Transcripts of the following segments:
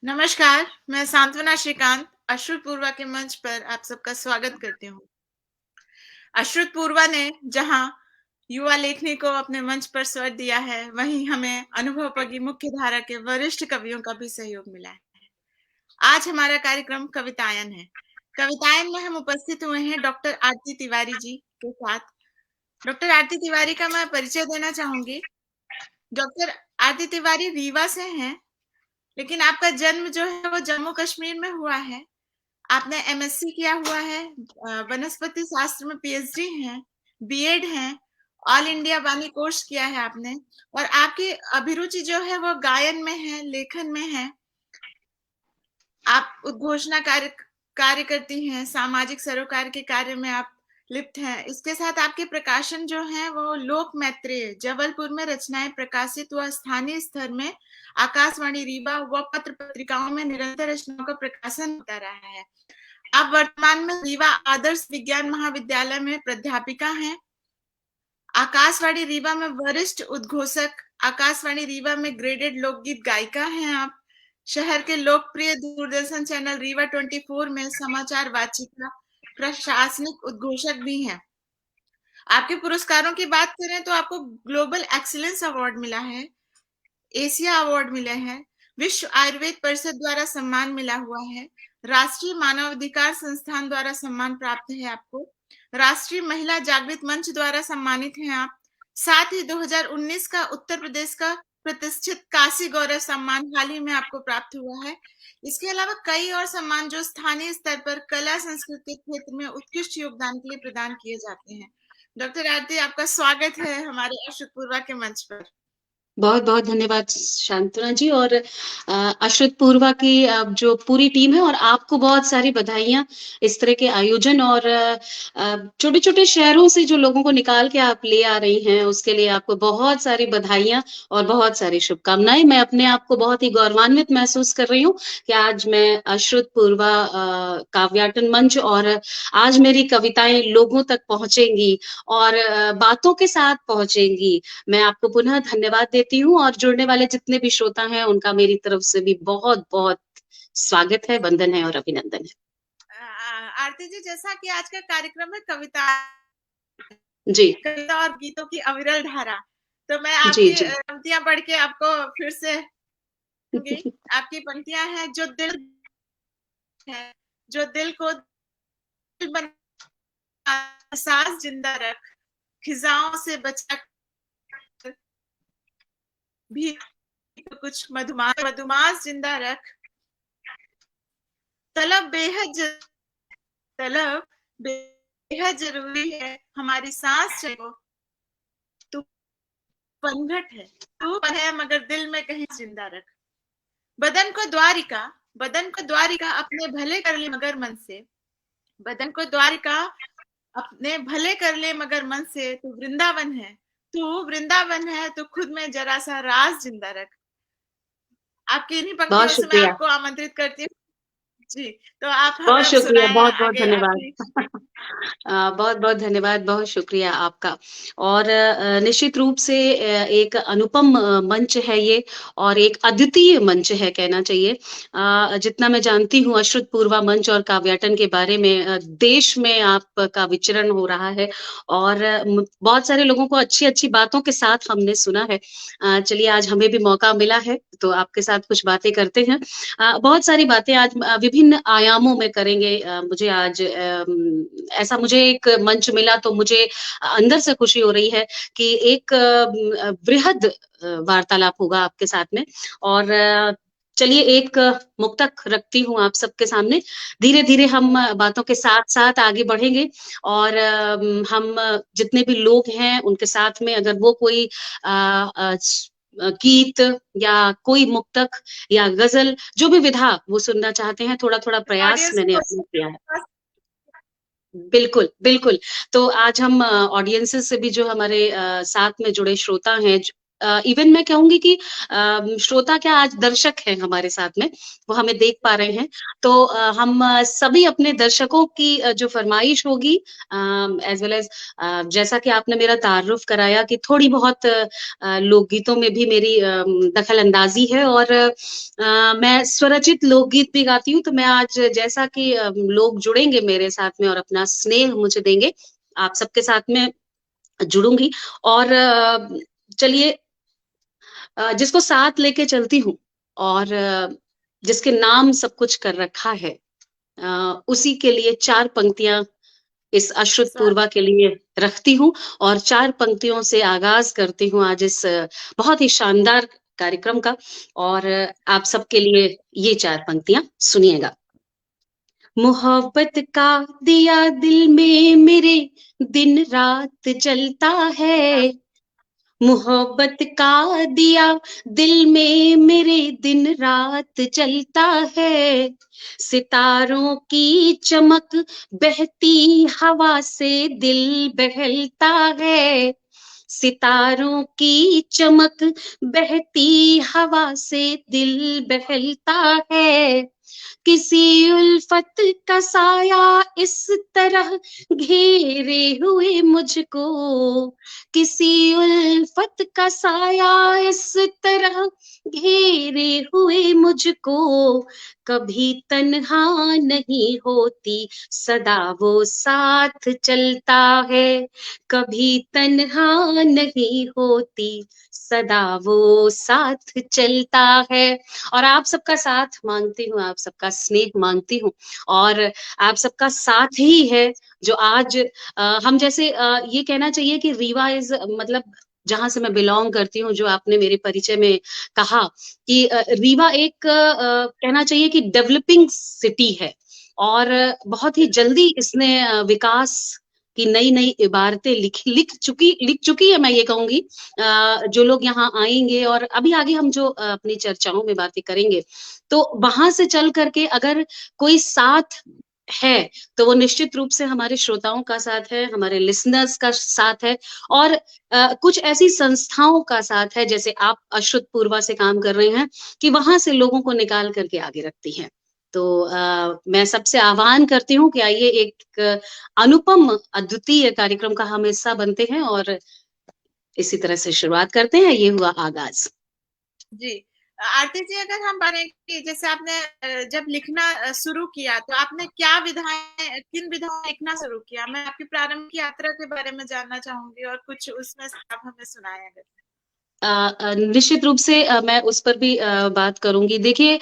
नमस्कार, मैं सांत्वना श्रीकांत अश्रुपूर्वा के मंच पर आप सबका स्वागत करती हूँ। अश्रुपूर्वा ने जहाँ युवा लेखनी को अपने मंच पर स्वर दिया है, वहीं हमें अनुभवपगी मुख्य धारा के वरिष्ठ कवियों का भी सहयोग मिला है। आज हमारा कार्यक्रम कवितायन है। कवितायन में हम उपस्थित हुए हैं डॉक्टर आरती तिवारी जी के साथ। डॉक्टर आरती तिवारी का मैं परिचय देना चाहूंगी। डॉक्टर आरती तिवारी रीवा से हैं, लेकिन आपका जन्म जो है वो जम्मू कश्मीर में हुआ है। आपने एमएससी किया हुआ है, वनस्पति शास्त्र में पीएचडी है, बीएड है, ऑल इंडिया वाणी कोर्स किया है आपने। और आपकी अभिरुचि जो है वो गायन में है, लेखन में है। आप उद्घोषणा कार्य करती हैं, सामाजिक सरोकार के कार्य में आप लिप्त हैं। इसके साथ आपके प्रकाशन जो है वो लोक मैत्रेय जबलपुर में रचनाएं प्रकाशित व स्थानीय स्तर में आकाशवाणी रीवा व पत्र पत्रिकाओं में निरंतर रचनाओं का प्रकाशन होता रहा है। आप वर्तमान में रीवा आदर्श विज्ञान महाविद्यालय में प्राध्यापिका हैं। आकाशवाणी रीवा में वरिष्ठ उद्घोषक, आकाशवाणी रीवा में ग्रेडेड लोकगीत गायिका हैं आप। शहर के लोकप्रिय दूरदर्शन चैनल रीवा 24 में समाचार वाचिका, प्रशासनिक उद्घोषक भी हैं। आपके पुरस्कारों की बात करें तो आपको ग्लोबल एक्सीलेंस अवार्ड मिला है, एशिया अवार्ड मिले हैं, विश्व आयुर्वेद परिषद द्वारा सम्मान मिला हुआ है, राष्ट्रीय मानवाधिकार संस्थान द्वारा सम्मान प्राप्त है आपको, राष्ट्रीय महिला जागृत मंच द्वारा सम्मानित हैं आप। साथ ही 2019 का उत्तर प्रदेश का प्रतिष्ठित काशी गौरव सम्मान हाल ही में आपको प्राप्त हुआ है। इसके अलावा कई और सम्मान जो स्थानीय स्तर पर कला संस्कृति के क्षेत्र में उत्कृष्ट योगदान के लिए प्रदान किए जाते हैं। डॉक्टर आरती, आपका स्वागत है हमारे अश्रुपूर्वा के मंच पर। बहुत-बहुत धन्यवाद शांतना जी और अश्रुतपूर्वा की जो पूरी टीम है और आपको बहुत सारी बधाइयाँ इस तरह के आयोजन और छोटे-छोटे शहरों से जो लोगों को निकाल के आप ले आ रही हैं, उसके लिए आपको बहुत सारी बधाइयाँ और बहुत सारी शुभकामनाएँ। मैं अपने आप को बहुत ही गौरवान्वित महसूस कर रही हूँ कि आज मैं अश्रुतपूर्वा काव्याटन मंच और आज मेरी कविताएँ लोगों तक पहुँचेंगी और बातों के साथ पहुँचेंगी। मैं आपको पुनः धन्यवाद देती हूँ और जुड़ने वाले जितने भी श्रोता हैं उनका मेरी तरफ से भी बहुत-बहुत स्वागत है, वंदन है और अभिनंदन है। आरती जी, जैसा कि आज का कार्यक्रम है कविता जी, कविता और गीतों की अविरल धारा, तो मैं जी, आपकी जी। पंक्तियां पढ़ के आपको फिर से दूंगी। आपकी पंक्तियां हैं, जो दिल है, जो दिल को दिल बना, सांस जिंदा रख, खिजाओं से बचा भी तो कुछ मधुमास मधुमास जिंदा रख, तलब बेहद तलब बेहद जरूरी है, हमारी सांस चलो, तू पनघट है, तू पन है मगर दिल में कहीं जिंदा रख। बदन को द्वारिका, बदन को द्वारिका अपने भले कर ले मगर मन से, बदन को द्वारिका अपने भले कर ले मगर मन से, तू वृंदावन है, तू वृंदावन है, तू खुद में जरा सा राज जिंदा रख। आपकी इन्हीं बहुत पंक्तियों से मैं शुक्रिया। आपको आमंत्रित करती हूँ जी। तो आप बहुत हमें अब शुक्रिया, सुनाएं बहुत-बहुत आगे धन्यवाद। आपकी। बहुत-बहुत धन्यवाद, बहुत शुक्रिया आपका और निश्चित रूप से एक अनुपम मंच है ये और एक अद्वितीय मंच है कहना चाहिए। जितना मैं जानती हूँ अश्रुतपूर्वा मंच और काव्याटन के बारे में देश में आपका विचरण हो रहा है और बहुत सारे लोगों को अच्छी-अच्छी बातों के साथ हमने सुना है। चलिए आज हमें भी मौका मिला है, तो आपके साथ कुछ बातें करते हैं। बहुत सारी बातें आज विभिन्न आयामों में करेंगे। मुझे आज ऐसा मुझे एक मंच मिला तो मुझे अंदर से खुशी हो रही है कि एक बृहद वार्तालाप होगा आपके साथ में और चलिए एक मुक्तक रखती हूँ आप सबके सामने। धीरे-धीरे हम बातों के साथ-साथ आगे बढ़ेंगे और हम जितने भी लोग हैं उनके साथ में अगर वो कोई अ गीत या कोई मुक्तक या गज़ल जो भी विधा वो सुनना चाहते हैं, थोड़ा-थोड़ा प्रयास ऑडियंस मैंने को अपना किया है। बिल्कुल, बिल्कुल। तो आज हम ऑडियंसेस से भी जो हमारे साथ में जुड़े श्रोता हैं, ज इवन मैं कहूंगी कि श्रोता क्या, आज दर्शक हैं हमारे साथ में, वो हमें देख पा रहे हैं। तो हम सभी अपने दर्शकों की जो फरमाइश होगी, एज वेल एज जैसा कि आपने मेरा तारुफ कराया कि थोड़ी बहुत लोकगीतों में भी मेरी दखल अंदाजी है, और मैं स्वरचित लोकगीत भी गाती हूँ। तो मैं आज, जैसा कि लोग जुड़ेंगे मेरे साथ में और अपना स्नेह मुझे देंगे, आप सबके साथ में जुड़ूंगी। और चलिए, जिसको साथ लेके चलती हूँ, और जिसके नाम सब कुछ कर रखा है, उसी के लिए चार पंक्तियां इस अश्रुत सा- पूर्वा के लिए रखती हूँ, और चार पंक्तियों से आगाज करती हूँ आज इस बहुत ही शानदार कार्यक्रम का। और आप सबके लिए ये चार पंक्तियां सुनिएगा। मोहब्बत का दिया दिल में मेरे दिन रात जलता है, मोहब्बत का दिया दिल में मेरे दिन रात जलता है, सितारों की चमक बहती हवा से दिल बहलता है, सितारों की चमक बहती हवा से दिल बहलता है, किसी उल्फत का साया इस तरह घेरे हुए मुझको, किसी उल्फत का साया इस तरह घेरे हुए मुझको, कभी तन्हा नहीं होती सदा वो साथ चलता है, कभी तन्हा नहीं होती सदा वो साथ चलता है। और आप सबका साथ मांगती हूँ, आप सबका स्नेह मांगती हूँ, और आप सबका साथ ही है जो आज हम जैसे ये कहना चाहिए कि रीवा इज, मतलब जहां से मैं बिलोंग करती हूँ, जो आपने मेरे परिचय में कहा कि रीवा एक कहना चाहिए कि डेवलपिंग सिटी है, और बहुत ही जल्दी इसने विकास की नई नई इबारतें लिख चुकी है, मैं ये कहूंगी। जो लोग यहाँ आएंगे, और अभी आगे हम जो अपनी चर्चाओं में बातें करेंगे, तो वहां से चल करके अगर कोई साथ है, तो वो निश्चित रूप से हमारे श्रोताओं का साथ है, हमारे लिसनर्स का साथ है, और कुछ ऐसी संस्थाओं का साथ है, जैसे आप अश्रुत पूर्वा से काम कर रहे हैं, कि वहां से लोगों को निकाल करके आगे रखती हैं। तो मैं सबसे आह्वान करती हूँ कि आइए एक अनुपम अद्वितीय कार्यक्रम का हम हिस्सा बनते हैं, और इसी तरह से शुरुआत करते हैं। ये हुआ आगाज। जी। आरती जी, अगर हम बातें कि जैसे आपने जब लिखना शुरू किया, तो आपने क्या विधाएं, किन विधाओं में लिखना शुरू किया? मैं आपकी प्रारंभिक यात्रा के बारे में जानना चाहूंगी, और कुछ उसमें से आप हमें सुनाएं अगर। निश्चित रूप से मैं उस पर भी बात करूंगी। देखिए,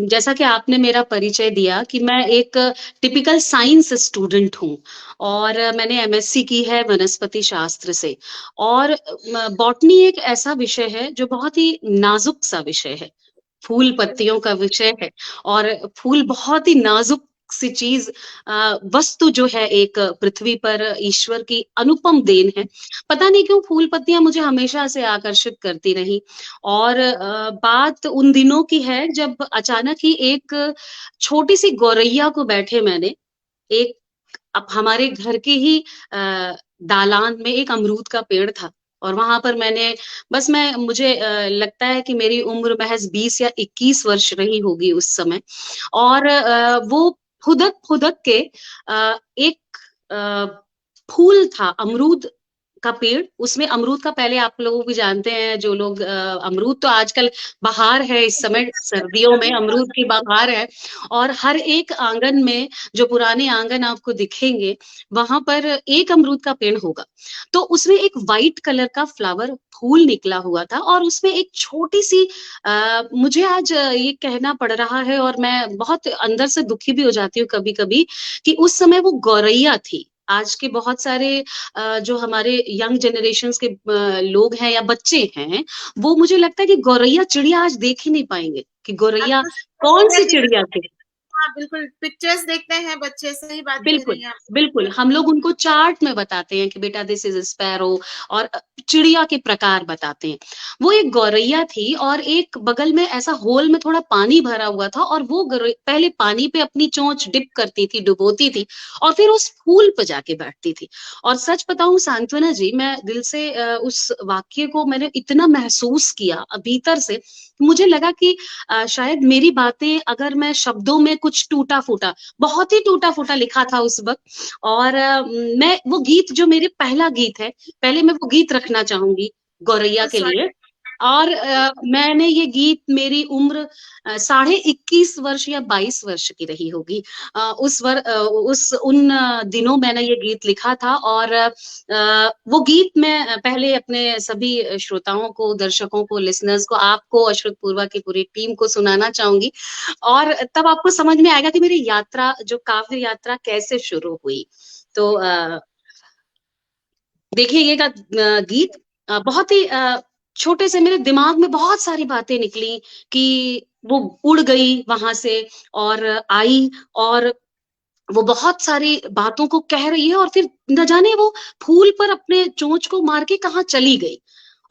जैसा कि आपने मेरा परिचय दिया कि मैं एक टिपिकल साइंस स्टूडेंट हूँ, और मैंने एमएससी की है वनस्पति शास्त्र से। और बॉटनी एक ऐसा विषय है जो बहुत ही नाजुक सा विषय है, फूल पत्तियों का विषय है, और फूल बहुत ही नाजुक सी चीज, वस्तु जो है एक पृथ्वी पर ईश्वर की अनुपम देन है। पता नहीं क्यों फूल पत्तियां मुझे हमेशा से आकर्षित करती रही। और बात उन दिनों की है जब अचानक ही एक छोटी सी गौरैया को बैठे मैंने, एक, अब हमारे घर के ही दालान में एक अमरूद का पेड़ था, और वहां पर मैंने, बस मैं, मुझे लगता है कि मेरी उम्र महज 20 या 21 वर्ष रही होगी उस समय। और वो फुदक फुदक के एक अ, फूल था, अमरूद का पेड़, उसमें अमरूद का, पहले आप लोग भी जानते हैं जो लोग, अमरूद तो आजकल बहार है, इस समय सर्दियों में अभी अमरूद की बहार है, और हर एक आंगन में, जो पुराने आंगन आपको दिखेंगे, वहां पर एक अमरूद का पेड़ होगा। तो उसमें एक वाइट कलर का फ्लावर फूल निकला हुआ था, और उसमें एक छोटी सी, मुझे आज ये कहना पड़ रहा है, और मैं बहुत अंदर से दुखी भी हो जाती हूँ कभी कभी, कि उस समय वो गौरैया थी। आज के बहुत सारे जो हमारे यंग जनरेशन्स के लोग हैं या बच्चे हैं, वो मुझे लगता है कि गौरैया चिड़िया आज देख ही नहीं पाएंगे कि गौरैया आपको कौन गौरैया सी दिख चिड़िया थी। हाँ बिल्कुल, पिक्चर्स देखते हैं बच्चे, सही बात कह बिल्कुल, रही हैं आप। बिल्कुल। हम लोग उनको चार्ट में बताते हैं कि बेटा दिस इज़ स्पैरो, और चिड़िया के प्रकार बताते हैं। वो एक गौरैया थी और एक बगल में ऐसा होल में थोड़ा पानी भरा हुआ था, और वो पहले पानी पे अपनी चोंच डिप करती थी, डुबोती थी, और फिर उस फूल पे जाके बैठती थी। और सच बताऊँ सांत्वना जी, मैं दिल से उस वाक्य को मैंने इतना महसूस किया भीतर से, मुझे लगा कि शायद मेरी बातें अगर मैं शब्दों में कुछ टूटा-फूटा, बहुत ही टूटा-फूटा लिखा था उस वक़्त, और मैं वो गीत जो मेरे पहला गीत है, पहले मैं वो गीत रखना चाहूँगी गौरैया उस के वक्त लिए। और मैंने ये गीत, मेरी उम्र साढ़े 21 वर्ष या 22 वर्ष की रही होगी। उस उन दिनों मैंने ये गीत लिखा था, और वो गीत मैं पहले अपने सभी श्रोताओं को, दर्शकों को, लिसनर्स को, आपको, अश्रुत पूर्वा की पूरी टीम को सुनाना चाहूँगी, और तब आपको समझ में आएगा कि मेरी यात्रा, जो काव्य यात्रा कैसे शुरू हुई। तो देखिए ये गीत बहुत ही छोटे से मेरे दिमाग में बहुत सारी बातें निकली कि वो उड़ गई वहां से और आई, और वो बहुत सारी बातों को कह रही है, और फिर न जाने वो फूल पर अपने चोंच को मार के कहाँ चली गई।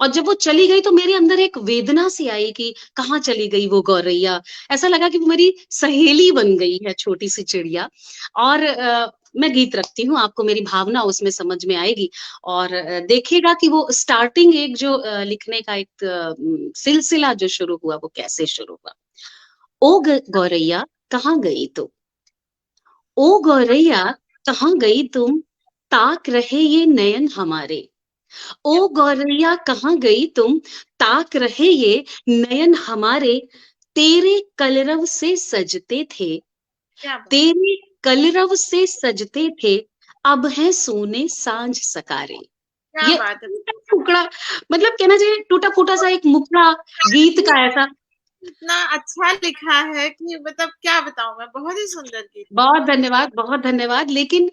और जब वो चली गई तो मेरे अंदर एक वेदना सी आई कि कहाँ चली गई वो गौरैया। ऐसा लगा कि वो मेरी सहेली बन गई है, छोटी सी चिड़िया। और मैं गीत रखती हूँ, आपको मेरी भावना उसमें समझ में आएगी, और देखिएगा कि वो स्टार्टिंग एक जो लिखने का एक सिलसिला जो शुरू हुआ वो कैसे शुरू हुआ। ओ गौरैया कहाँ गई तू, ओ गौरैया कहाँ गई तुम, ताक रहे ये नयन हमारे। ओ गौरैया कहाँ गई तुम, ताक रहे ये नयन हमारे। तेरे कलरव से सजते थे, क्या बात, तेरे कलरव से सजते थे, अब है सोने सांझ सकारे। क्या ये बात है। टूटा फुकड़ा, मतलब कहना चाहिए टूटा फूटा सा एक मुखड़ा गीत का ऐसा। इतना अच्छा लिखा है कि मतलब क्या बताऊं मैं, बहुत ही सुंदर गीत। बहुत धन्यवाद, बहुत धन्यवाद। लेकिन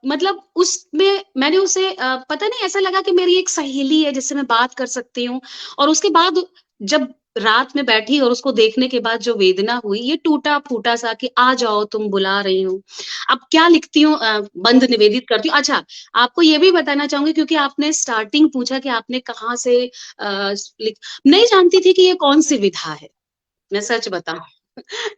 मतलब उसमें मैंने उसे पता नहीं, ऐसा लगा कि मेरी एक सहेली है जिससे मैं बात कर सकती हूँ। और उसके बाद जब रात में बैठी और उसको देखने के बाद जो वेदना हुई, ये टूटा-फूटा सा कि आ जाओ तुम बुला रही हूँ। अब क्या लिखती हूँ, बंद निवेदित करती हूँ। अच्छा, आपको ये भी बताना चाहूँगी क्योंकि आपने स्टार्टिंग पूछा कि आपने कहाँ से लिख नहीं जानती थी कि ये कौन-सी विधा है। मैं सच बताऊँ।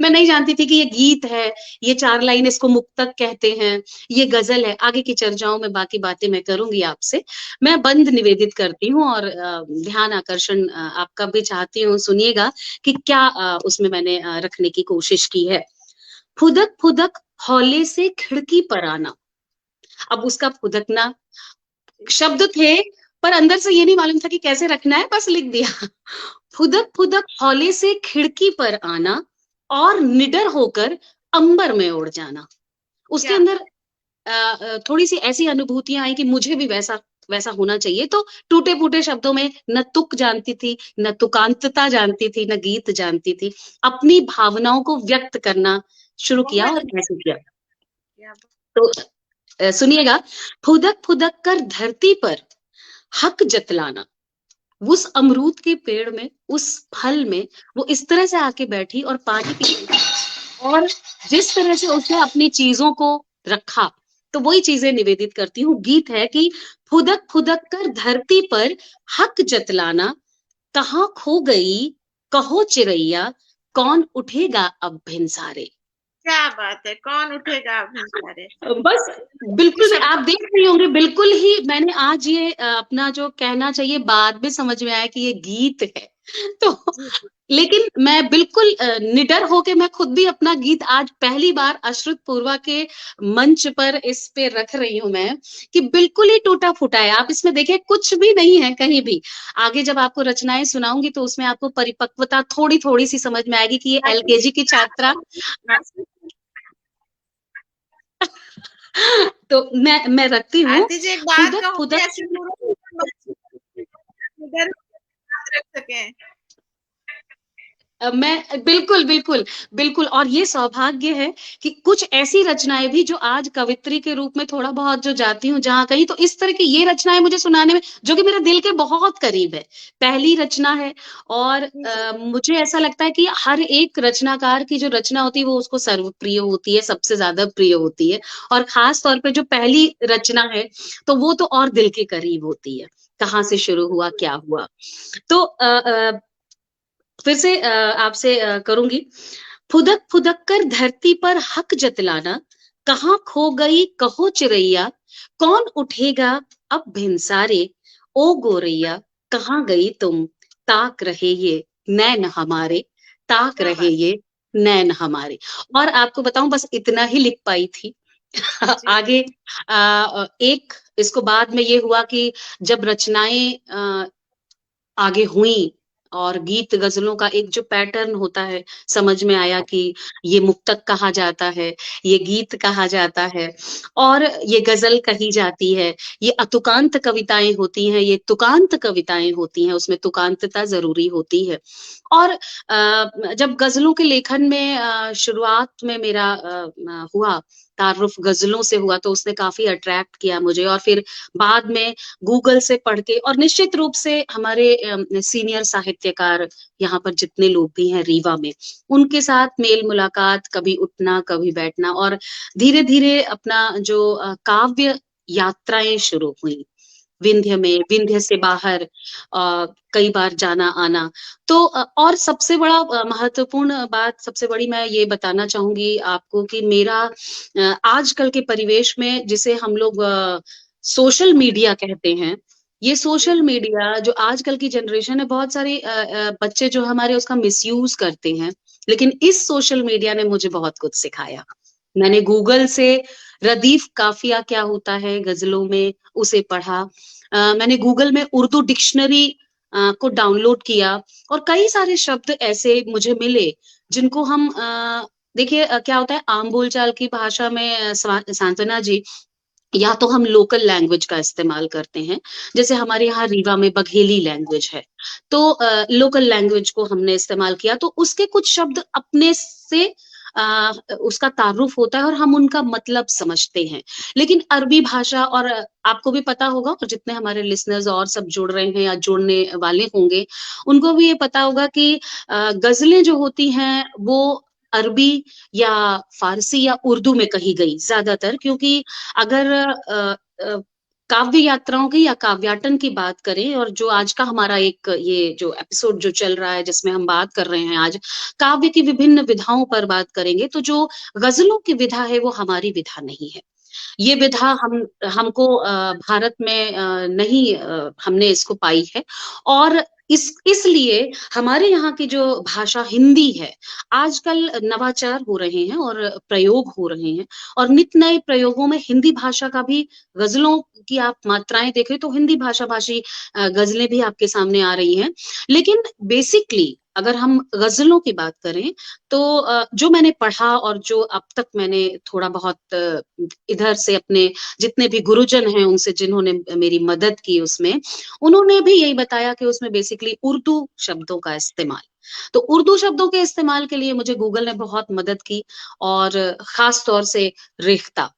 मैं नहीं जानती थी कि ये गीत है, ये 4 लाइन इसको मुक्तक कहते हैं, ये गज़ल है। आगे की चर्चाओं में बाकी बातें मैं करूँगी आपसे। मैं बंद निवेदित करती हूँ, और ध्यान आकर्षण आपका भी चाहती हूँ, सुनिएगा कि क्या उसमें मैंने रखने की कोशिश की है। फुदक-फुदक हौले से खिड़की पर आना। अब उसका फुदकना शब्द थे, पर अंदर से ये नहीं मालूम था कि कैसे रखना है, बस लिख दिया। फुदक-फुदक हौले से खिड़की पर आना, और निडर होकर अंबर में उड़ जाना। उसके क्या अंदर थोड़ी-सी ऐसी अनुभूतियाँ आई कि मुझे भी वैसा वैसा होना चाहिए। तो टूटे-फूटे शब्दों में न तुक जानती थी, न तुकांतता जानती थी, न गीत जानती थी। अपनी भावनाओं को व्यक्त करना शुरू किया, बहुत और कैसे किया? क्या तो सुनिएगा, फुदक-फुदक कर धरती पर हक जतलाना। उस अमरूद के पेड़ में, उस फल में वो इस तरह से आके बैठी और पानी पी रही थी, और जिस तरह से उसने अपनी चीज़ों को रखा, तो वही चीज़ें निवेदित करती हूँ। गीत है कि फुदक-फुदक कर धरती पर हक जतलाना, कहाँ खो गई कहो चिरैया, कौन उठेगा अब भिनसारे। क्या बात है, कौन उठेगा अब हम सारे। बस बिल्कुल भी आप शब्दों देख रही होंगी, बिल्कुल ही मैंने आज ये अपना जो कहना चाहिए बाद में समझ में आया कि ये गीत है। तो जी जी। लेकिन मैं बिल्कुल निडर होके मैं खुद भी अपना गीत आज पहली बार अश्रुत पूर्वा के मंच पर इस पे रख रही हूँ मैं, कि बिल्कुल ही टूटा-फूटा है। आप इसमें देखिए कुछ भी नहीं है कहीं भी। आगे जब आपको रचनाएँ सुनाऊँगी तो उसमें आपको परिपक्वता थोड़ी-थोड़ी सी समझ में आएगी कि ये एलकेजी की छात्रा अ, तो मैं रखती हूँ, आरती जी, एक बात कहूंगी, फुदक-फुदक ऐसे पूरा इधर याद रख सकें। मैं बिल्कुल, बिल्कुल, बिल्कुल और ये सौभाग्य है कि कुछ ऐसी रचनाएँ भी जो आज कवित्री के रूप में थोड़ा बहुत जो जाती हूँ जहाँ कहीं, तो इस तरह की ये रचनाएँ मुझे सुनाने में जो कि मेरे दिल के बहुत करीब है। पहली रचना है और जी, जी। मुझे ऐसा लगता है कि हर एक रचनाकार की जो रचना होती है वो उसको सर्वप्रिय होती है, सबसे ज़्यादा प्रिय होती है और ख़ास तौर पे जो पहली रचना है, तो वो तो और दिल के करीब होती है। कहाँ से शुरू हुआ, क्या हुआ? तो फिर से आपसे करूँगी। फुदक-फुदक कर धरती पर हक जतलाना, कहाँ खो गई कहो चिरैया, कौन उठेगा अब भिनसारे, ओ गोरैया कहाँ गई तुम, ताक रहे ये नैन हमारे, ताक क्या रहे बात! ये नैन हमारे। और आपको बताऊँ बस इतना ही लिख पाई थी। जी, आगे एक इसको बाद में ये हुआ कि जब रचनाएँ आगे हुई और गीत गज़लों का एक जो पैटर्न होता है, समझ में आया कि ये मुक्तक कहा जाता है, ये गीत कहा जाता है और ये गज़ल कही जाती है, ये अतुकांत कविताएँ होती हैं, ये तुकांत कविताएँ होती हैं, उसमें तुकांतता ज़रूरी होती है। और जब गज़लों के लेखन में शुरुआत में मेरा हुआ, तारुफ़ गज़लों से हुआ, तो उसने काफ़ी अट्रैक्ट किया मुझे और फिर बाद में गूगल से पढ़ के और निश्चित रूप से हमारे सीनियर साहित्यकार यहाँ पर जितने लोग भी हैं रीवा में, उनके साथ मेल-मुलाकात, कभी उठना, कभी बैठना और धीरे-धीरे अपना जो काव्य यात्राएँ शुरू हुई। विंध्य में, विंध्य से बाहर कई बार जाना-आना। तो और सबसे बड़ा महत्वपूर्ण बात सबसे बड़ी मैं ये बताना चाहूँगी आपको कि मेरा आजकल के परिवेश में जिसे हम लोग सोशल मीडिया कहते हैं, ये जी, सोशल मीडिया जो आजकल की जनरेशन है बहुत सारे बच्चे जो हमारे उसका मिसयूज़ करते हैं। लेकिन इस सोशल मीडिया ने मुझे बहुत कुछ सिखाया। मैंने गूगल से रदीफ काफ़िया क्या होता है गज़लों में, उसे पढ़ा। मैंने गूगल में उर्दू डिक्शनरी को डाउनलोड किया और कई सारे शब्द ऐसे मुझे मिले, जिनको हम देखिए क्या होता है आम बोलचाल की भाषा में सांत्वना जी या तो हम लोकल लैंग्वेज का इस्तेमाल करते हैं, जैसे हमारे यहाँ रीवा में बघेली लैंग्वेज है, तो लोकल लैंग्वेज को हमने इस्तेमाल किया, तो उसके कुछ शब्द अपने से उसका तारुफ़ होता है और हम उनका मतलब समझते हैं। लेकिन अरबी भाषा और आपको भी पता होगा और जितने हमारे लिसनर्स और सब जुड़ रहे हैं या जुड़ने वाले होंगे, उनको भी ये पता होगा कि गज़लें जो होती हैं, वो अरबी या फ़ारसी या उर्दू में कही गई ज़्यादातर क्योंकि अगर काव्य यात्राओं की या काव्याटन की बात करें और जो आज का हमारा एक ये जो एपिसोड जो चल रहा है जिसमें हम बात कर रहे हैं आज, काव्य की विभिन्न विधाओं पर बात करेंगे, तो जो गज़लों की विधा है वो हमारी विधा नहीं है। ये विधा हमको भारत में नहीं हमने इसको पाई है और इसलिए हमारे यहाँ की जो भाषा हिंदी है, आजकल नवाचार हो रहे हैं और प्रयोग हो रहे हैं और नित नए प्रयोगों में हिंदी भाषा का भी गज़लों की आप मात्राएँ देखें तो हिंदी भाषा-भाषी गज़लें भी आपके सामने आ रही हैं। लेकिन बेसिकली अगर हम गज़लों की बात करें, तो जो मैंने पढ़ा और जो अब तक मैंने थोड़ा बहुत इधर से अपने जितने भी गुरुजन हैं उनसे जिन्होंने मेरी मदद की उसमें, उन्होंने भी यही बताया कि उसमें बेसिकली उर्दू शब्दों का इस्तेमाल। तो उर्दू शब्दों के इस्तेमाल के लिए मुझे गूगल ने बहुत मदद की और ख़ास तौर से रेख्ता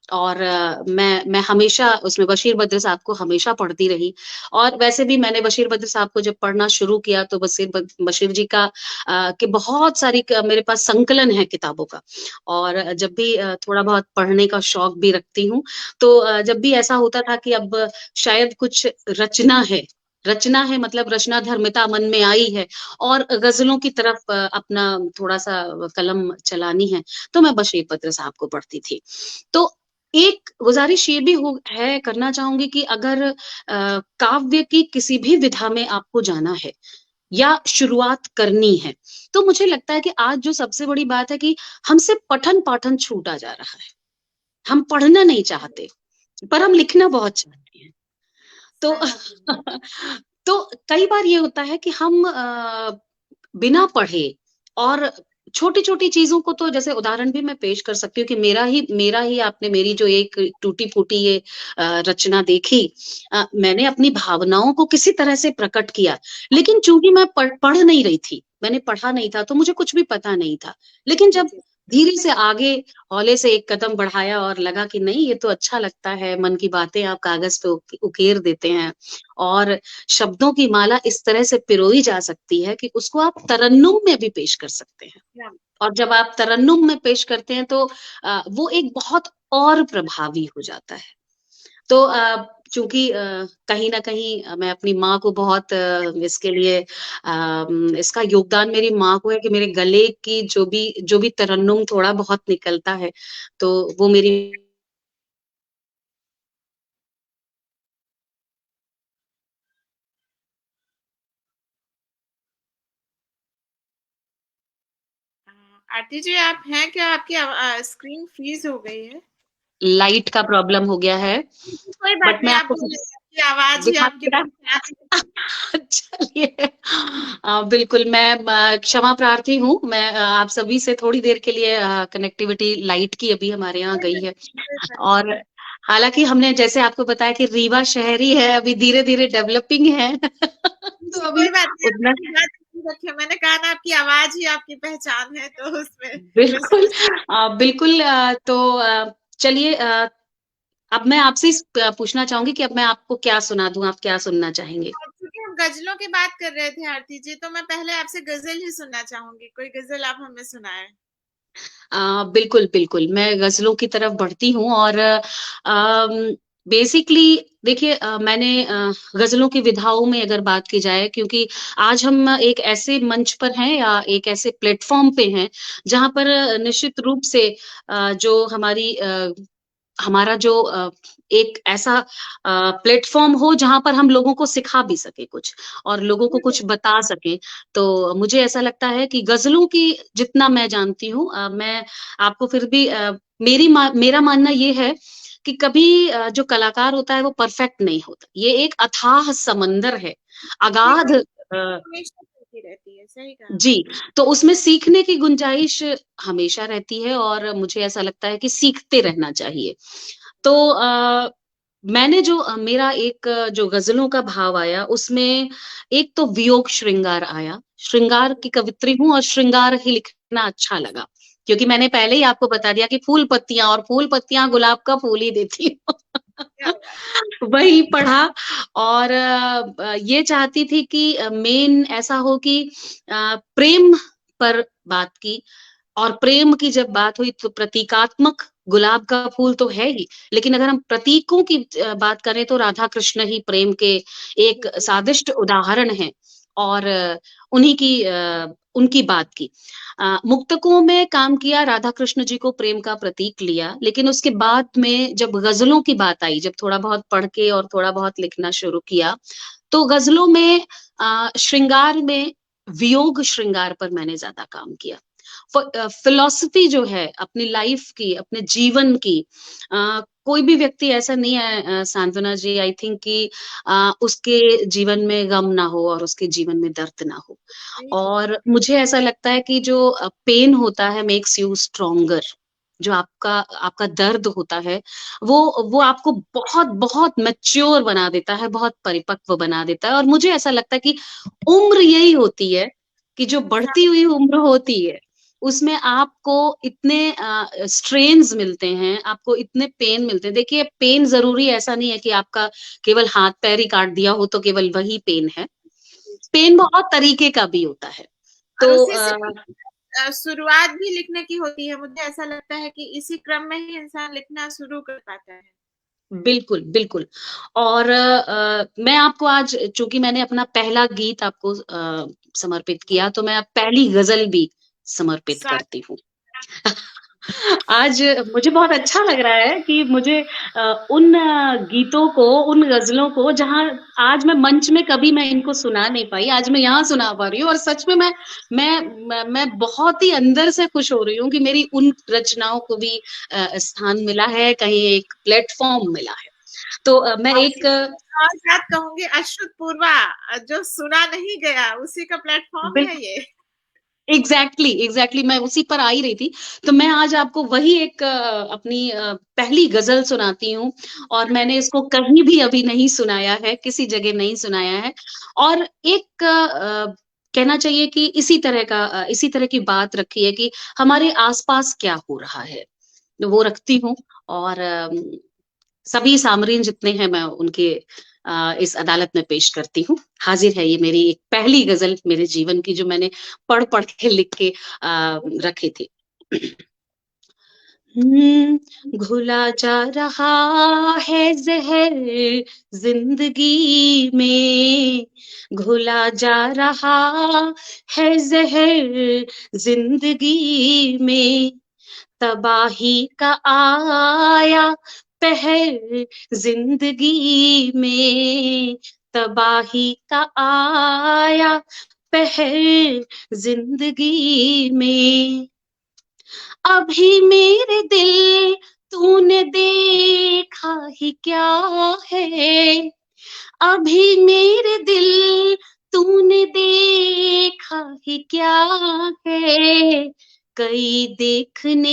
और मैं हमेशा उसमें बशीर बद्र साहब को हमेशा पढ़ती रही और वैसे भी मैंने बशीर बद्र साहब को जब पढ़ना शुरू किया तो बशीर जी का के बहुत सारी मेरे पास संकलन है किताबों का और जब भी थोड़ा बहुत पढ़ने का शौक भी रखती हूँ तो जब भी ऐसा होता था कि अब शायद कुछ रचना है मतलब रचना धर्मिता मन में आई है और गजलों की तरफ अपना थोड़ा सा कलम चलानी है तो मैं बशीर बद्र साहब को पढ़ती थी तो एक गुज़ारिश ये भी हो है करना चाहूँगी कि अगर काव्य की किसी भी विधा में आपको जाना है या शुरुआत करनी है, तो मुझे लगता है कि आज जो सबसे बड़ी बात है कि हमसे पठन-पाठन छूटा जा रहा है। हम पढ़ना नहीं चाहते, पर हम लिखना बहुत चाहते हैं। तो सहमति। तो कई बार ये होता है कि हम बिना पढ़े और छोटी-छोटी चीज़ों को तो जैसे उदाहरण भी मैं पेश कर सकती हूँ कि मेरा ही आपने मेरी जो एक टूटी-फूटी ये रचना देखी मैंने अपनी भावनाओं को किसी तरह से प्रकट किया, लेकिन चूँकि मैं पढ़ पढ़ नहीं रही थी, मैंने पढ़ा नहीं था, तो मुझे कुछ भी पता नहीं था। लेकिन जी, जब जी। धीरे से आगे हौले से एक कदम बढ़ाया और लगा कि नहीं, ये तो अच्छा लगता है, मन की बातें आप कागज़ पे उकेर देते हैं और शब्दों की माला इस तरह से पिरोई जा सकती है कि उसको आप तरन्नुम में भी पेश कर सकते हैं। या और जब आप तरन्नुम में पेश करते हैं तो वो एक बहुत और प्रभावी हो जाता है। तो चूँकि कहीं न कहीं मैं अपनी माँ को बहुत इसके लिए इसका योगदान मेरी माँ को है कि मेरे गले की जो भी तरन्नुम थोड़ा बहुत निकलता है, तो वो मेरी आरती जी, आप हैं क्या? आपकी स्क्रीन फ्रीज हो गई है। लाइट का प्रॉब्लम हो गया है, कोई बात बट मैं नहीं, आप आपको बोलिए, आपकी आवाज ही दिखा आपकी मेरा पहचान है। चलिए बिल्कुल मैं क्षमा प्रार्थी हूँ। मैं आप सभी से थोड़ी देर के लिए कनेक्टिविटी लाइट की अभी हमारे यहाँ कोई गई बात है। नहीं, कोई बात और हालाँकि हमने जैसे आपको बताया कि रीवा शहरी है, अभी धीरे-धीरे डेवलपिंग है। नहीं, तो जी, अभी कोई बात नहीं, आप उतना अपनी बात नहीं रखिए। मैंने कहा ना, आपकी आवाज ही आपकी पहचान है, तो उसमें बिल्कुल विश्वास। बिल्कुल तो चलिए अब मैं आपसे पूछना चाहूँगी कि अब मैं आपको क्या सुना दूँ, आप क्या सुनना चाहेंगे? क्योंकि हम गजलों की बात कर रहे थे आरती जी, तो मैं पहले आपसे गजल ही सुनना चाहूंगी। कोई गजल आप हमें सुनाएं। बिल्कुल, बिल्कुल, मैं ग़ज़लों की तरफ बढ़ती हूँ और बेसिकली देखिए मैंने ग़ज़लों की विधाओं में अगर बात की जाए क्योंकि आज हम एक ऐसे मंच पर हैं या एक ऐसे प्लेटफ़ॉर्म पे हैं, जहाँ पर निश्चित रूप से जो हमारा जो एक ऐसा प्लेटफ़ॉर्म हो जहाँ पर हम लोगों को सिखा भी सकें कुछ और लोगों को कुछ बता सकें। तो मुझे ऐसा लगता है कि ग़ज़लों की जितना मैं जानती हूँ मैं आपको फिर भी मेरा मानना ये है कि कभी जो कलाकार होता है वो परफ़ेक्ट नहीं होता। ये एक अथाह समंदर है, सीखने अगाध की हमेशा चलती रहती है, सही कहा जी, आपने। तो उसमें सीखने की गुंजाइश हमेशा रहती है और मुझे ऐसा लगता है कि सीखते रहना चाहिए। तो मैंने जो मेरा एक जो ग़ज़लों का भाव आया उसमें एक तो वियोग श्रृंगार आया। श्रृंगार की कवित्री हूँ और श्रृंगार ही लिखना अच्छा लगा, क्योंकि मैंने पहले ही आपको बता दिया कि फूल-पत्तियाँ और फूल-पत्तियाँ गुलाब का फूल ही देती हूँ। क्या बात वही पढ़ा और ये चाहती थी कि मेन ऐसा हो कि प्रेम पर बात की और प्रेम की जब बात हुई तो प्रतीकात्मक गुलाब का फूल तो है ही, लेकिन अगर हम प्रतीकों की बात करें तो राधा कृष्ण ही प्रेम के एक है। सादिष्ट उदाहरण हैं और उन्हीं की उनकी बात की। मुक्तकों में काम किया, राधा कृष्ण जी को प्रेम का प्रतीक लिया, लेकिन उसके बाद में जब गज़लों की बात आई, जब थोड़ा बहुत पढ़ के और थोड़ा बहुत लिखना शुरू किया, तो गज़लों में श्रृंगार में वियोग श्रृंगार पर मैंने ज़्यादा काम किया। फ़िलॉसफ़ी जो है अपनी लाइफ़ की, अपने जीवन की कोई भी व्यक्ति ऐसा नहीं है सांत्वना जी आई थिंक कि उसके जीवन में गम ना हो और उसके जीवन में दर्द ना हो। सही कहा। और मुझे ऐसा लगता है कि जो पेन होता है मेक्स यू स्ट्रॉन्गर जो आपका आपका दर्द होता है, वो आपको बहुत-बहुत मैच्योर बना देता है, बहुत परिपक्व बना देता है और मुझे ऐसा लगता है कि उम्र यही होती है, कि जो इंसान बढ़ती हुई उम्र होती है, उसमें आपको इतने स्ट्रेन्स मिलते हैं, आपको इतने पेन मिलते हैं। देखिए पेन ज़रूरी ऐसा नहीं है कि आपका केवल हाथ-पैर ही काट दिया हो तो केवल वही पेन है। जी, जी। पेन बहुत तरीके का भी होता है। और तो उसी से शुरुआत भी लिखने की होती है। मुझे ऐसा लगता है कि इसी क्रम में ही इंसान लिखना शुरू कर पाता है। बिल्कुल, बिल्कुल और मैं आपको आज चूँकि मैंने अपना पहला गीत आपको समर्पित किया, तो मैं अब पहली गज़ल भी समर्पित साथ करती हूँ। आज मुझे बहुत अच्छा लग रहा है कि मुझे उन गीतों को, उन ग़ज़लों को जहाँ आज मैं मंच में कभी मैं इनको सुना नहीं पाई, आज मैं यहाँ सुना पा रही हूँ और सच में मैं बहुत ही अंदर से खुश हो रही हूँ कि मेरी उन रचनाओं को भी स्थान मिला है, कहीं एक प्लेटफ़ॉर्म मिला है। तो मैं और एक और बात कहूँगी, अश्रुतपूर्वा, जो सुना नहीं गया, उसी का प्लेटफ़ॉर्म बिल है ये। एग्ज़ैक्टली मैं उसी पर आ ही रही थी। तो मैं आज आपको वही एक अपनी पहली ग़ज़ल सुनाती हूँ और मैंने इसको कहीं भी अभी नहीं सुनाया है, किसी जगह नहीं सुनाया है और एक कहना चाहिए कि इसी तरह की बात रखी है कि हमारे आस-पास क्या हो रहा है, वो रखती हूँ और सभी सामरीन जितने हैं मैं उनके इस अदालत में पेश करती हूँ। हाज़िर है ये मेरी एक पहली ग़ज़ल मेरे जीवन की जो मैंने पढ़-पढ़ के लिख के रखी थी। घुला जा रहा है ज़हर ज़िंदगी में, घुला जा रहा है ज़हर ज़िंदगी में, तबाही का आया कहर ज़िंदगी में, तबाही का आया कहर ज़िंदगी में। अभी मेरे दिल तूने देखा ही क्या है, अभी मेरे दिल तूने देखा ही क्या है, कई देखने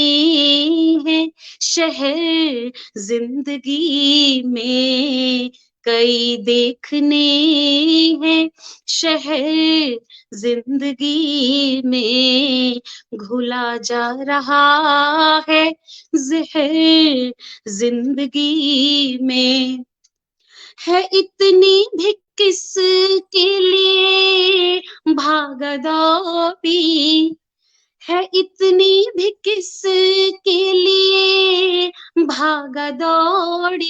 हैं शहर जिंदगी में, कई देखने हैं शहर जिंदगी में, घुला जा रहा है जहर जिंदगी में। है इतनी भी किसके लिए भागदौड़ी, है इतनी भी किसके लिए भागदौड़ी,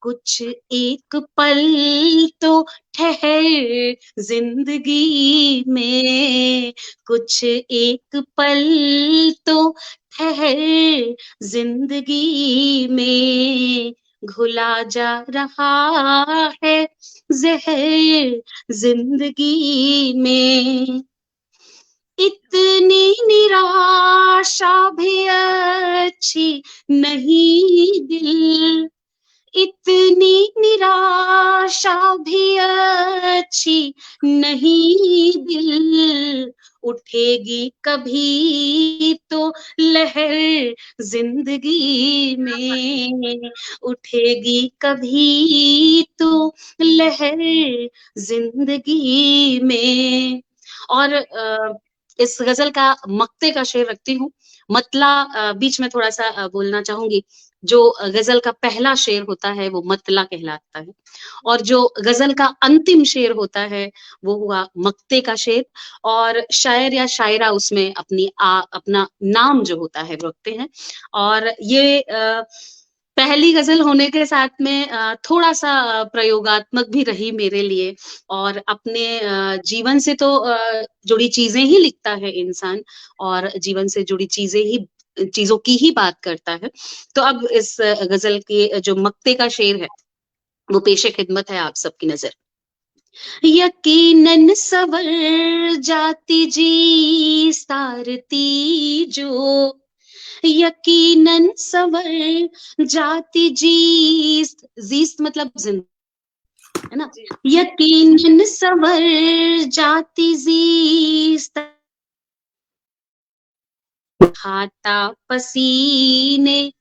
कुछ एक पल तो ठहर जिंदगी में, कुछ एक पल तो ठहर जिंदगी में, घुला जा रहा है ज़हर ज़िंदगी में। इतनी निराशा भी अच्छी नहीं दिल, इतनी निराशा भी अच्छी नहीं दिल, उठेगी कभी तो लहर जिंदगी में, उठेगी कभी तो लहर जिंदगी में। और इस गज़ल का मक्ते का शेर रखती हूँ। मतला बीच में थोड़ा-सा बोलना चाहूँगी। जो गज़ल का पहला शेर होता है वो मतला कहलाता है और जो गज़ल का अंतिम शेर होता है वो हुआ मक्ते का शेर और शायर या शायरा उसमें अपना नाम जो होता है वो रखते हैं और ये पहली गज़ल होने के साथ में थोड़ा-सा प्रयोगात्मक भी रही मेरे लिए और अपने जीवन से तो जुड़ी चीज़ें ही लिखता है इंसान और जीवन से जुड़ी चीज़ों की ही बात करता है। तो अब इस गज़ल के जो मक्ते का शेर है, वो पेश-ए-ख़िदमत है आप सबकी नज़र। यकीनन सवर जाती जी सारती जो, यकीनन सवर जाती जीस्त मतलब जिंदा, है ना? जी। यकीनन सवर जाती जीस्त, खाता पसीने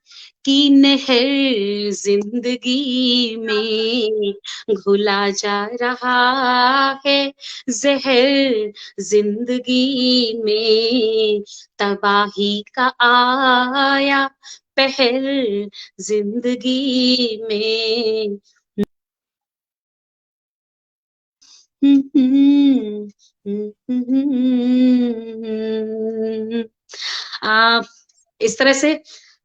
की नहर जिंदगी में, घुला जा रहा है जहर जिंदगी में, तबाही का आया पहर जिंदगी में। आ, इस तरह से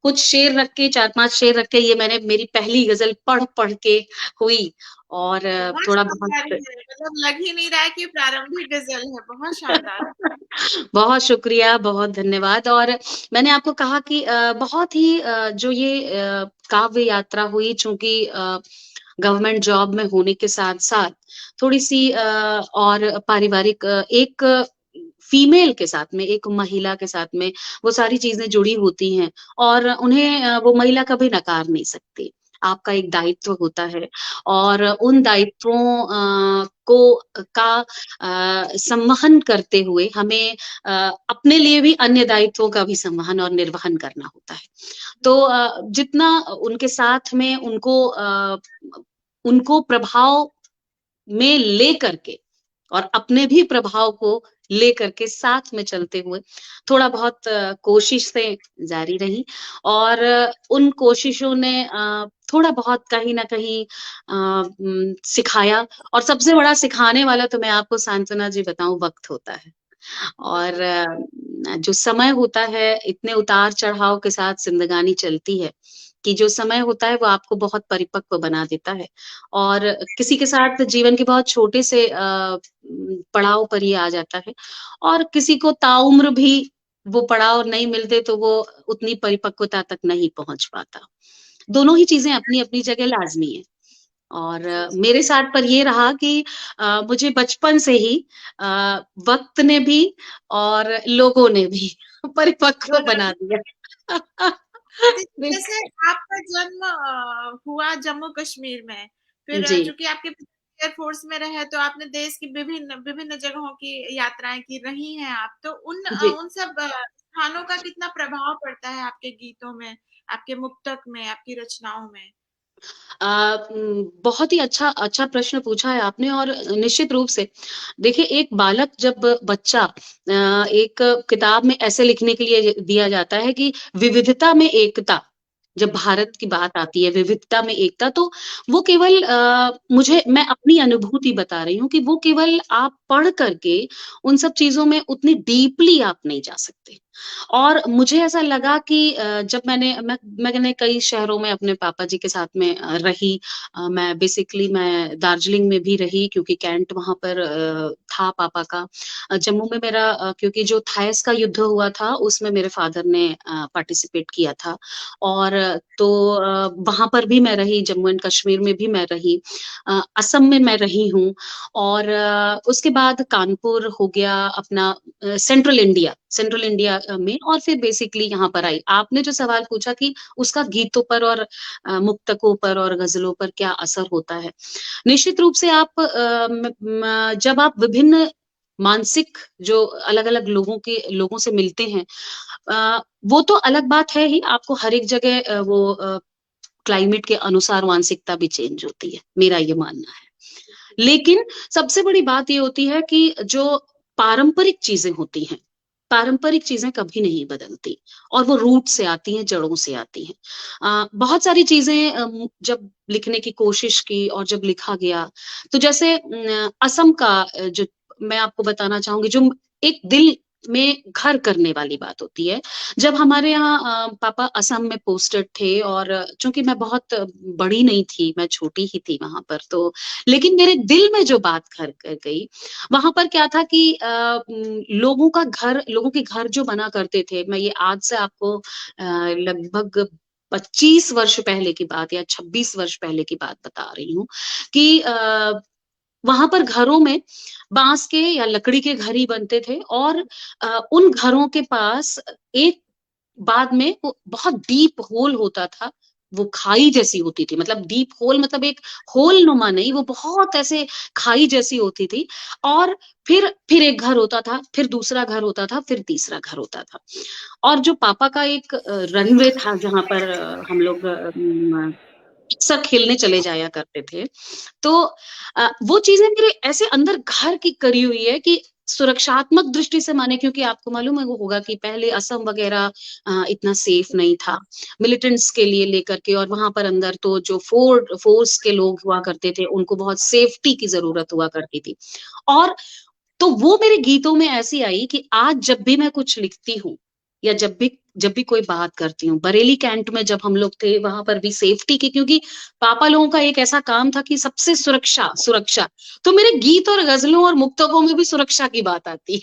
कुछ शेर रख के 4-5 शेर रख के ये मैंने मेरी पहली गज़ल पढ़-पढ़ के हुई और बहुत थोड़ा शानदार बहुत है, मतलब लग ही नहीं रहा है कि प्रारंभिक गज़ल है, बहुत शानदार। बहुत शुक्रिया, बहुत धन्यवाद और मैंने आपको कहा कि बहुत ही जो ये काव्य यात्रा हुई चूँकि गवर्नमेंट जॉब में होने के साथ-साथ थोड़ी-सी और पारिवारिक एक फीमेल के साथ में, एक महिला के साथ में वो सारी चीज़ें जुड़ी होती हैं और उन्हें वो महिला कभी नकार नहीं सकती। आपका एक दायित्व होता है और उन दायित्वों को का संवहन करते हुए हमें अपने लिए भी अन्य दायित्वों का भी संवहन और निर्वहन करना होता है। तो जितना उनके साथ में उनको प्रभाव में लेकर के और अपने भी प्रभाव को लेकर के साथ में चलते हुए थोड़ा बहुत कोशिशें जारी रही और उन कोशिशों ने थोड़ा बहुत कहीं न कहीं सिखाया और सबसे बड़ा सिखाने वाला तो मैं आपको सांत्वना जी बताऊँ वक़्त होता है। और जो समय होता है इतने उतार-चढ़ाव के साथ ज़िंदगानी चलती है, कि जो समय होता है वो आपको बहुत परिपक्व बना देता है। और किसी के साथ जीवन के बहुत छोटे से पड़ाव पर ये आ जाता है और किसी को ताउम्र भी वो पड़ाव नहीं मिलते तो वो उतनी परिपक्वता तक नहीं पहुँच पाता। दोनों ही चीज़ें अपनी-अपनी जगह लाज़मी है। और जी, जी। मेरे साथ पर ये रहा कि मुझे बचपन से ही अ, वक़्त ने भी और लोगों ने भी परिपक्व दोनों बना ने दिया। जैसे बिल्कुल। आपका जन्म हुआ जम्मू कश्मीर में, फिर जी, चूँकि आपके पिता एयर फोर्स में रहे तो आपने देश की विभिन्न विभिन्न जगहों की यात्राएँ की, रही हैं आप। तो जी। उन सब स्थानों का कितना प्रभाव पड़ता है आपके गीतों में, आपके मुक्तक में, आपकी रचनाओं में? बहुत ही अच्छा अच्छा प्रश्न पूछा है आपने और निश्चित रूप से देखिए एक बालक जब बच्चा एक किताब में ऐसे लिखने के लिए दिया जाता है कि विविधता में एकता जब भारत की बात आती है विविधता में एकता तो वो केवल मुझे मैं अपनी अनुभूति बता रही हूँ कि वो केवल आप पढ़ करके उन सब चीजों में उतनी डीपली आप नहीं जा सकते और मुझे ऐसा लगा कि जब मैंने कई शहरों में अपने पापा जी के साथ में रही मैं बेसिकली मैं दार्जिलिंग में भी रही क्योंकि कैंट वहाँ पर था पापा का। जम्मू में मेरा क्योंकि जो थाइस का युद्ध हुआ था उसमें मेरे फादर ने पार्टिसिपेट किया था और तो वहाँ पर भी मैं रही, जम्मू एंड कश्मीर में भी मैं रही। असम में मैं रही हूँ और उसके बाद कानपुर हो गया अपना सेंट्रल इंडिया में और फिर बेसिकली यहाँ पर आई। आपने जो सवाल पूछा कि उसका गीतों पर और मुक्तकों पर और गज़लों पर क्या असर होता है। निश्चित रूप से आप जब आप विभिन्न मानसिक जो अलग-अलग लोगों से मिलते हैं वो तो अलग बात है ही, आपको हर एक जगह क्लाइमेट के अनुसार मानसिकता भी चेंज होती है, मेरा ये मानना है। लेकिन सबसे बड़ी बात ये होती है कि जो पारंपरिक चीज़ें होती हैं, पारंपरिक चीज़ें कभी नहीं बदलती और वो रूट से आती हैं, जड़ों से आती हैं। बहुत सारी चीज़ें जब लिखने की कोशिश की और जब लिखा गया, तो जैसे असम का जो मैं आपको बताना चाहूँगी जो एक दिल में घर करने वाली बात होती है। जब हमारे यहाँ पापा असम में पोस्टेड थे और चूँकि मैं बहुत बड़ी नहीं थी, मैं छोटी ही थी वहाँ पर तो लेकिन मेरे दिल में जो बात घर कर गई, वहाँ पर क्या था कि लोगों के घर जो बना करते थे, मैं ये आज से आपको लगभग 25 वर्ष पहले की बात या 26 वर्ष पहले की बात बता रही हूँ कि वहाँ पर घरों में बाँस के या लकड़ी के घर ही बनते थे और उन घरों के पास एक बाद में वो बहुत डीप होल होता था, वो खाई जैसी होती थी, मतलब डीप होल मतलब एक होल नुमा नहीं, वो बहुत ऐसे खाई जैसी होती थी और फिर एक घर होता था, फिर दूसरा घर होता था, फिर तीसरा घर होता था। और जो पापा का एक रनवे था जहाँ पर हम लोग अक्सर खेलने चले जाया करते थे। तो वो चीज़ें मेरे ऐसे अंदर घर की करी हुई है कि सुरक्षात्मक दृष्टि से माने क्योंकि आपको मालूम है वो होगा कि पहले असम वगैरह इतना सेफ नहीं था, मिलिटेंट्स के लिए लेकर के और वहाँ पर अंदर तो जो फ़ोर्स के लोग हुआ करते थे, उनको बहुत सेफ्टी की ज़रूरत हुआ करती थी। और तो वो मेरे गीतों में ऐसी आई कि आज जब भी मैं कुछ लिखती हूँ या जब भी कोई बात करती हूँ, बरेली कैंट में जब हम लोग थे वहाँ पर भी सेफ्टी की क्योंकि पापा लोगों का एक ऐसा काम था कि सबसे सुरक्षा। तो मेरे गीत और गज़लों और मुक्तकों में भी सुरक्षा की बात आती है।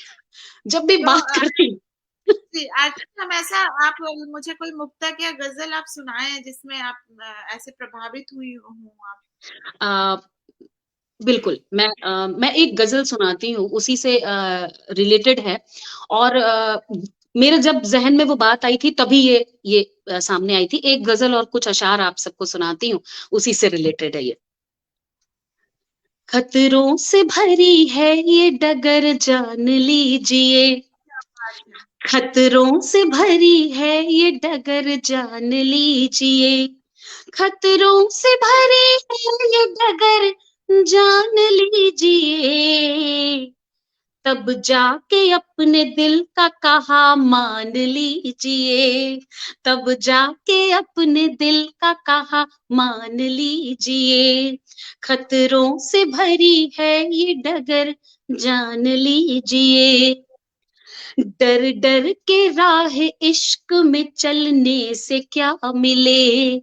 जब भी तो बात करती हूँ जी, आज हम ऐसा आप मुझे कोई मुक्तक या गज़ल आप सुनाएँ जिसमें आप ऐसे प्रभावित हुई हों आप? अ, बिल्कुल, मैं एक गज़ल सुनाती हूँ, उसी से रिलेटेड है और मेरे जब ज़हन में वो बात आई थी तभी ये सामने आई थी। एक गज़ल और कुछ अशआर आप सबको सुनाती हूँ, उसी से रिलेटेड है ये। खतरों से भरी है ये डगर जान लीजिए, क्या बात है! खतरों से भरी है ये डगर जान लीजिए, खतरों से भरी है ये डगर जान लीजिए, तब जाके अपने दिल का कहा मान लीजिए, तब जाके अपने दिल का कहा मान लीजिए, खतरों से भरी है ये डगर जान लीजिए, डर डर के राह इश्क में चलने से क्या मिले,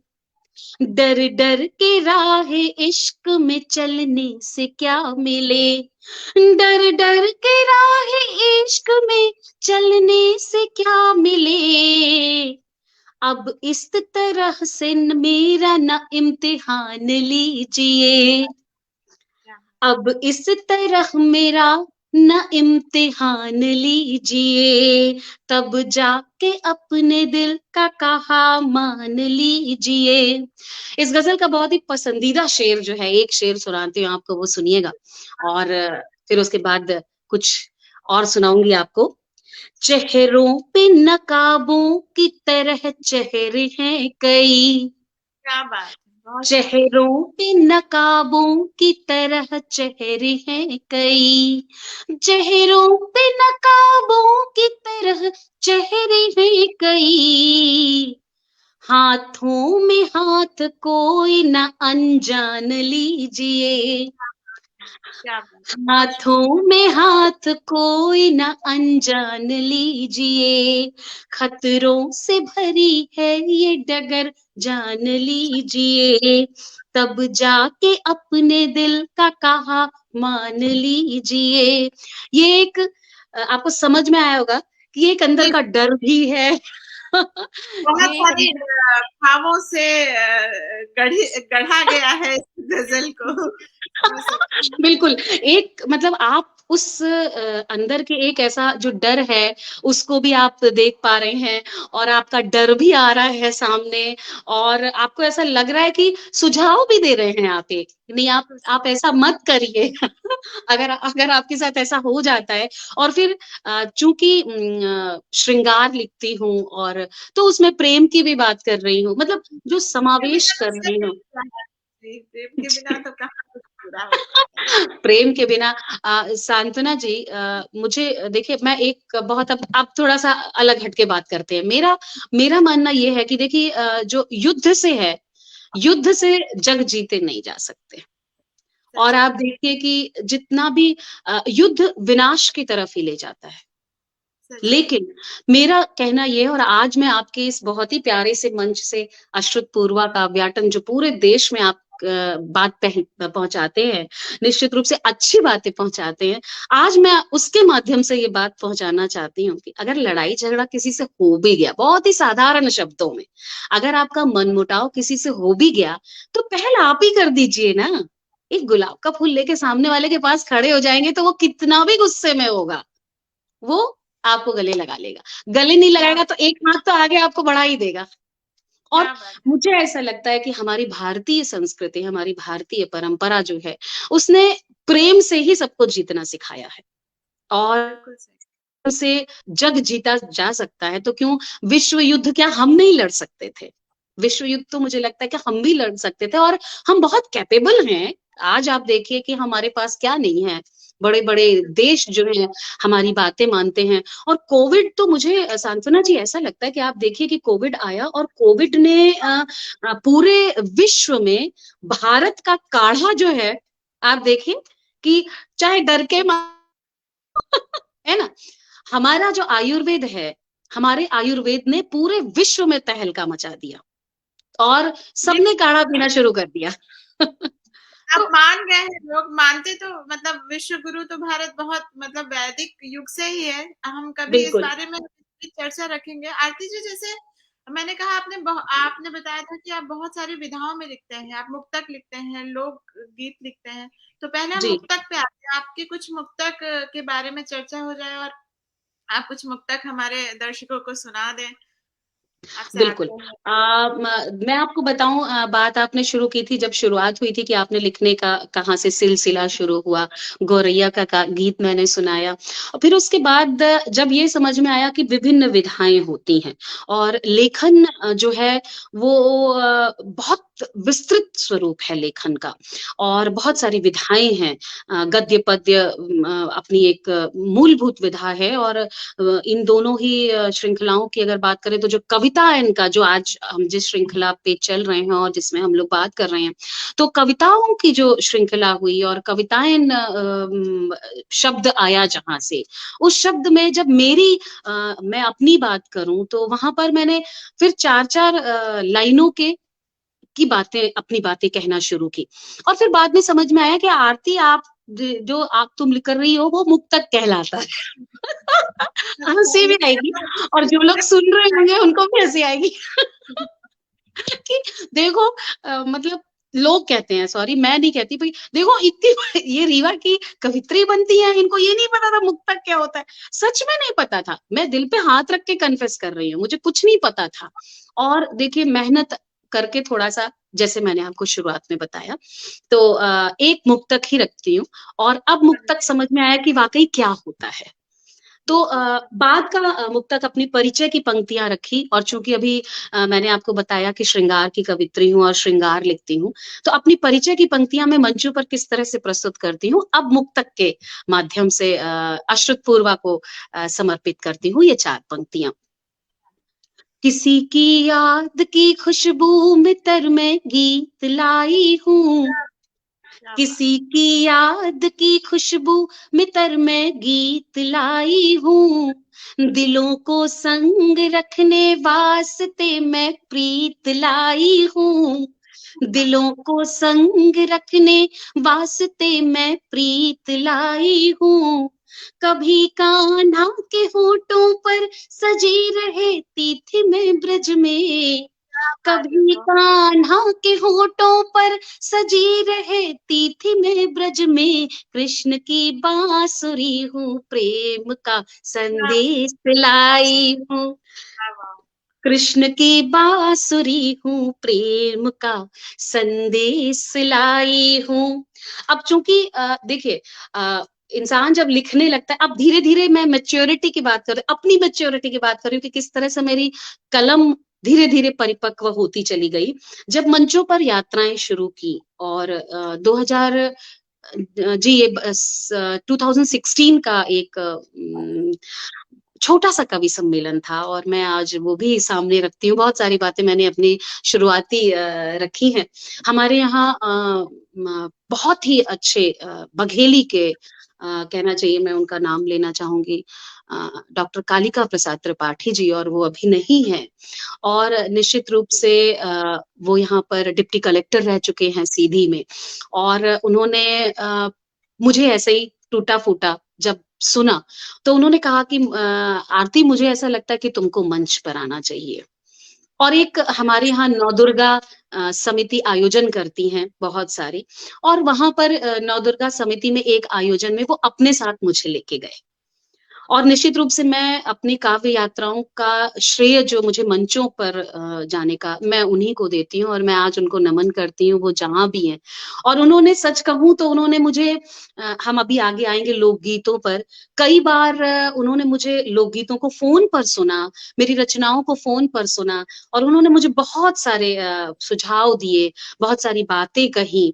डर डर के राह इश्क में चलने से क्या मिले, डर डर के राह इश्क में चलने से क्या मिले, अब इस तरह से मेरा ना इम्तिहान लीजिए, अब इस तरह मेरा न इम्तिहान लीजिए, तब जाके अपने दिल का कहा मान लीजिए। इस गजल का बहुत ही पसंदीदा शेर जो है, एक शेर सुनाती हूँ आपको, वो सुनिएगा, और फिर उसके बाद कुछ और सुनाऊंगी आपको। चेहरों पे नकाबों की तरह चेहरे हैं कई, क्या बात है, बहुत खूब। चेहरों पे नकाबों की तरह चेहरे हैं कई, चेहरों पे नकाबों की तरह चेहरे हैं कई, हाथों में हाथ कोई न अनजान लीजिए, क्या बात है, बहुत हाथों में हाथ कोई न अनजान लीजिए, खतरों से भरी है ये डगर जान लीजिए, तब जाके अपने दिल का कहा मान लीजिए। ये एक आपको समझ में आया होगा कि ये एक अंदर जी, का डर भी है। बहुत ये एक सारी भावों से गढ़ा गया है इस गजल को, कह सकते हैं। बिल्कुल, एक मतलब आप उस अंदर के एक ऐसा जो डर है, उसको भी आप देख पा रहे हैं, और आपका डर भी आ रहा है सामने, और आपको ऐसा लग रहा है कि सुझाव भी दे रहे हैं आप एक, नहीं आप ऐसा मत करिए। अगर अगर आपके साथ ऐसा हो जाता है, और फिर चूँकि श्रृंगार लिखती हूँ, और तो उसमें प्रेम की भी बात कर रही हूँ, मतलब जो के समावेश बिना कर तो सब रही हूँ। पूरा है। जी, प्रेम के बिना तो कहाँ कुछ पूरा होता है। प्रेम के बिना सांत्वना जी, मुझे देखिए, मैं एक बहुत, अब थोड़ा सा अलग हटके बात करते हैं। मेरा मेरा मानना ये है कि देखिए, जो युद्ध से है, युद्ध से जग जीते नहीं जा सकते, और सच आप बात, देखिए कि जितना भी युद्ध विनाश की तरफ ही ले जाता है, सच बात। लेकिन मेरा कहना ये है, और आज मैं आपके इस बहुत ही प्यारे से मंच से अश्रुतपूर्वा काव्याटन जो पूरे देश में आप बात पहुंचाते हैं, निश्चित रूप से अच्छी बातें पहुंचाते हैं, आज मैं उसके माध्यम से ये बात पहुंचाना चाहती हूँ कि अगर लड़ाई झगड़ा किसी से हो भी गया, बहुत ही साधारण शब्दों में, अगर आपका मनमुटाव किसी से हो भी गया, तो पहल आप ही कर दीजिए ना। एक गुलाब का फूल लेके सामने वाले के पास खड़े हो जाएंगे, तो वो कितना भी गुस्से में होगा, वो आपको गले लगा लेगा। गले नहीं क्या लगाएगा तो एक हाथ तो आगे आपको बढ़ा ही देगा। और क्या बात है। मुझे ऐसा लगता है कि हमारी भारतीय संस्कृति, हमारी भारतीय परंपरा जो है, उसने प्रेम से ही सबको जीतना सिखाया है, और बिल्कुल सही। से जग जीता जा सकता है, तो क्यों विश्व युद्ध क्या हम नहीं लड़ सकते थे? विश्व युद्ध तो मुझे लगता है कि हम भी लड़ सकते थे, और हम बहुत कैपेबल हैं। आज आप देखिए कि हमारे पास क्या नहीं है, बड़े बड़े देश जो हैं हमारी बातें मानते हैं। और कोविड तो मुझे सांत्वना जी ऐसा लगता है कि आप देखिए कि कोविड आया, और कोविड ने पूरे विश्व में भारत का काढ़ा जो है, आप देखिए कि चाहे डर के है ना, हमारा जो आयुर्वेद है, हमारे आयुर्वेद ने पूरे विश्व में तहलका मचा दिया, और ये सबने काढ़ा पीना शुरू कर दिया। अब तो मान गए हैं लोग, मानते तो मतलब विश्व गुरु तो भारत बहुत मतलब वैदिक युग से ही है। हम कभी इस बिल्कुल, बारे में भी चर्चा रखेंगे। आरती जी, जैसे मैंने कहा, आपने बताया था कि आप बहुत सारी विधाओं में लिखते हैं, आप मुक्तक लिखते हैं, लोक गीत लिखते हैं। तो पहले हम जी। मुक्तक पे आते हैं, आपके कुछ मुक्तक के बारे में चर्चा हो जाए, और आप कुछ मुक्तक हमारे दर्शकों को सुना दें। आपसे बिल्कुल। आग्रह है। मैं आपको बताऊँ, बात आपने शुरू की थी, जब शुरुआत हुई थी कि आपने लिखने का कहाँ से सिलसिला शुरू हुआ, गौरैया का गीत मैंने सुनाया, और फिर उसके बाद जब ये समझ में आया कि विभिन्न विधाएँ होती हैं, और लेखन जो है वो बहुत विस्तृत स्वरूप है लेखन का और बहुत सारी विधाएँ हैं। गद्य पद्य अपनी एक मूलभूत विधा है और इन दोनों ही श्रृंखलाओं की अगर बात करें तो जो कवितायन का जो आज हम जिस श्रृंखला पे चल रहे हैं और जिसमें हम लोग बात कर रहे हैं, तो कविताओं की जो श्रृंखला हुई और कवितायन शब्द आया जहाँ से, उस शब्द में जब मैं अपनी बात करूँ तो वहाँ पर मैंने फिर 4-4 लाइनों के की बातें अपनी बातें कहना शुरू की और फिर बाद में समझ में आया कि आरती आप जो आप तुम लिख कर रही हो वो मुक्तक कहलाता है। हँसी भी आएगी और जो लोग सुन रहे होंगे उनको भी हँसी आएगी कि देखो मतलब लोग कहते हैं सॉरी मैं नहीं कहती भाई देखो इतनी ये रीवा की कवित्री बनती है इनको ये नहीं पता था मुक्तक क्या होता है। सच में नहीं पता था। मैं दिल पे हाथ रख के कन्फेस कर रही हूँ। मुझे कुछ नहीं पता था। और देखिए मेहनत करके थोड़ा-सा जैसे मैंने आपको शुरुआत में बताया, तो एक मुक्तक ही रखती हूँ और अब मुक्तक समझ में आया कि वाक़ई क्या होता है। तो बाद का मुक्तक अपनी परिचय की पंक्तियाँ रखी और चूँकि अभी मैंने आपको बताया कि श्रृंगार की कवित्री हूँ और श्रृंगार लिखती हूँ, तो अपनी परिचय की पंक्तियाँ मैं मंचों पर किस तरह से प्रस्तुत करती हूँ, अब मुक्तक के माध्यम से अश्रुतपूर्वा को समर्पित करती हूँ ये 4 पंक्तियाँ। किसी की याद की खुशबू में तर मैं गीत लाई हूँ, किसी की याद की खुशबू में तर मैं गीत लाई हूँ, दिलों को संग रखने वास्ते मैं प्रीत लाई हूँ, दिलों को संग रखने वास्ते मैं प्रीत लाई हूँ। कभी कान्हा के होठों पर सजी रहती थी मैं ब्रज में, कभी कान्हा के होठों पर सजी रहती थी मैं ब्रज में, कृष्ण की बांसुरी हूँ प्रेम का संदेश लाई हूँ, कृष्ण की बांसुरी हूँ प्रेम का संदेश लाई हूँ। अब चूंकि देखिए इंसान जब लिखने लगता है, अब धीरे-धीरे मैं मैच्योरिटी की बात कर रही हूँ, अपनी मैच्योरिटी की बात कर रही हूँ कि किस तरह से मेरी कलम धीरे-धीरे परिपक्व होती चली गई। जब मंचों पर यात्राएँ शुरू की और 2000 जी ये 2016 का एक छोटा-सा कवि सम्मेलन था और मैं आज वो भी सामने रखती हूँ। बहुत सारी बातें मैंने अपनी शुरुआती रखी हैं। हमारे यहाँ बहुत ही अच्छे बघेली के कहना चाहिए मैं उनका नाम लेना चाहूँगी डॉक्टर कालिका प्रसाद त्रिपाठी जी और वो अभी नहीं हैं। और निश्चित रूप से वो यहाँ पर डिप्टी कलेक्टर रह चुके हैं सीधी में और उन्होंने मुझे ऐसे ही टूटा-फूटा जब सुना, तो उन्होंने कहा कि आरती मुझे ऐसा लगता है कि तुमको मंच पर आना चाहिए। और एक हमारे यहाँ नवदुर्गा समिति आयोजन करती हैं बहुत सारी और वहाँ पर नवदुर्गा समिति में एक आयोजन में वो अपने साथ मुझे लेके गए। और निश्चित रूप से मैं अपनी काव्य यात्राओं का श्रेय जो मुझे मंचों पर जाने का मैं उन्हीं को देती हूँ और मैं आज उनको नमन करती हूँ वो जहाँ भी हैं। और उन्होंने सच कहूँ तो उन्होंने मुझे हम अभी आगे आएँगे लोकगीतों पर, कई बार उन्होंने मुझे लोकगीतों को फ़ोन पर सुना, मेरी रचनाओं को फ़ोन पर सुना और उन्होंने मुझे बहुत सारे सुझाव दिए, बहुत सारी बातें कहीं।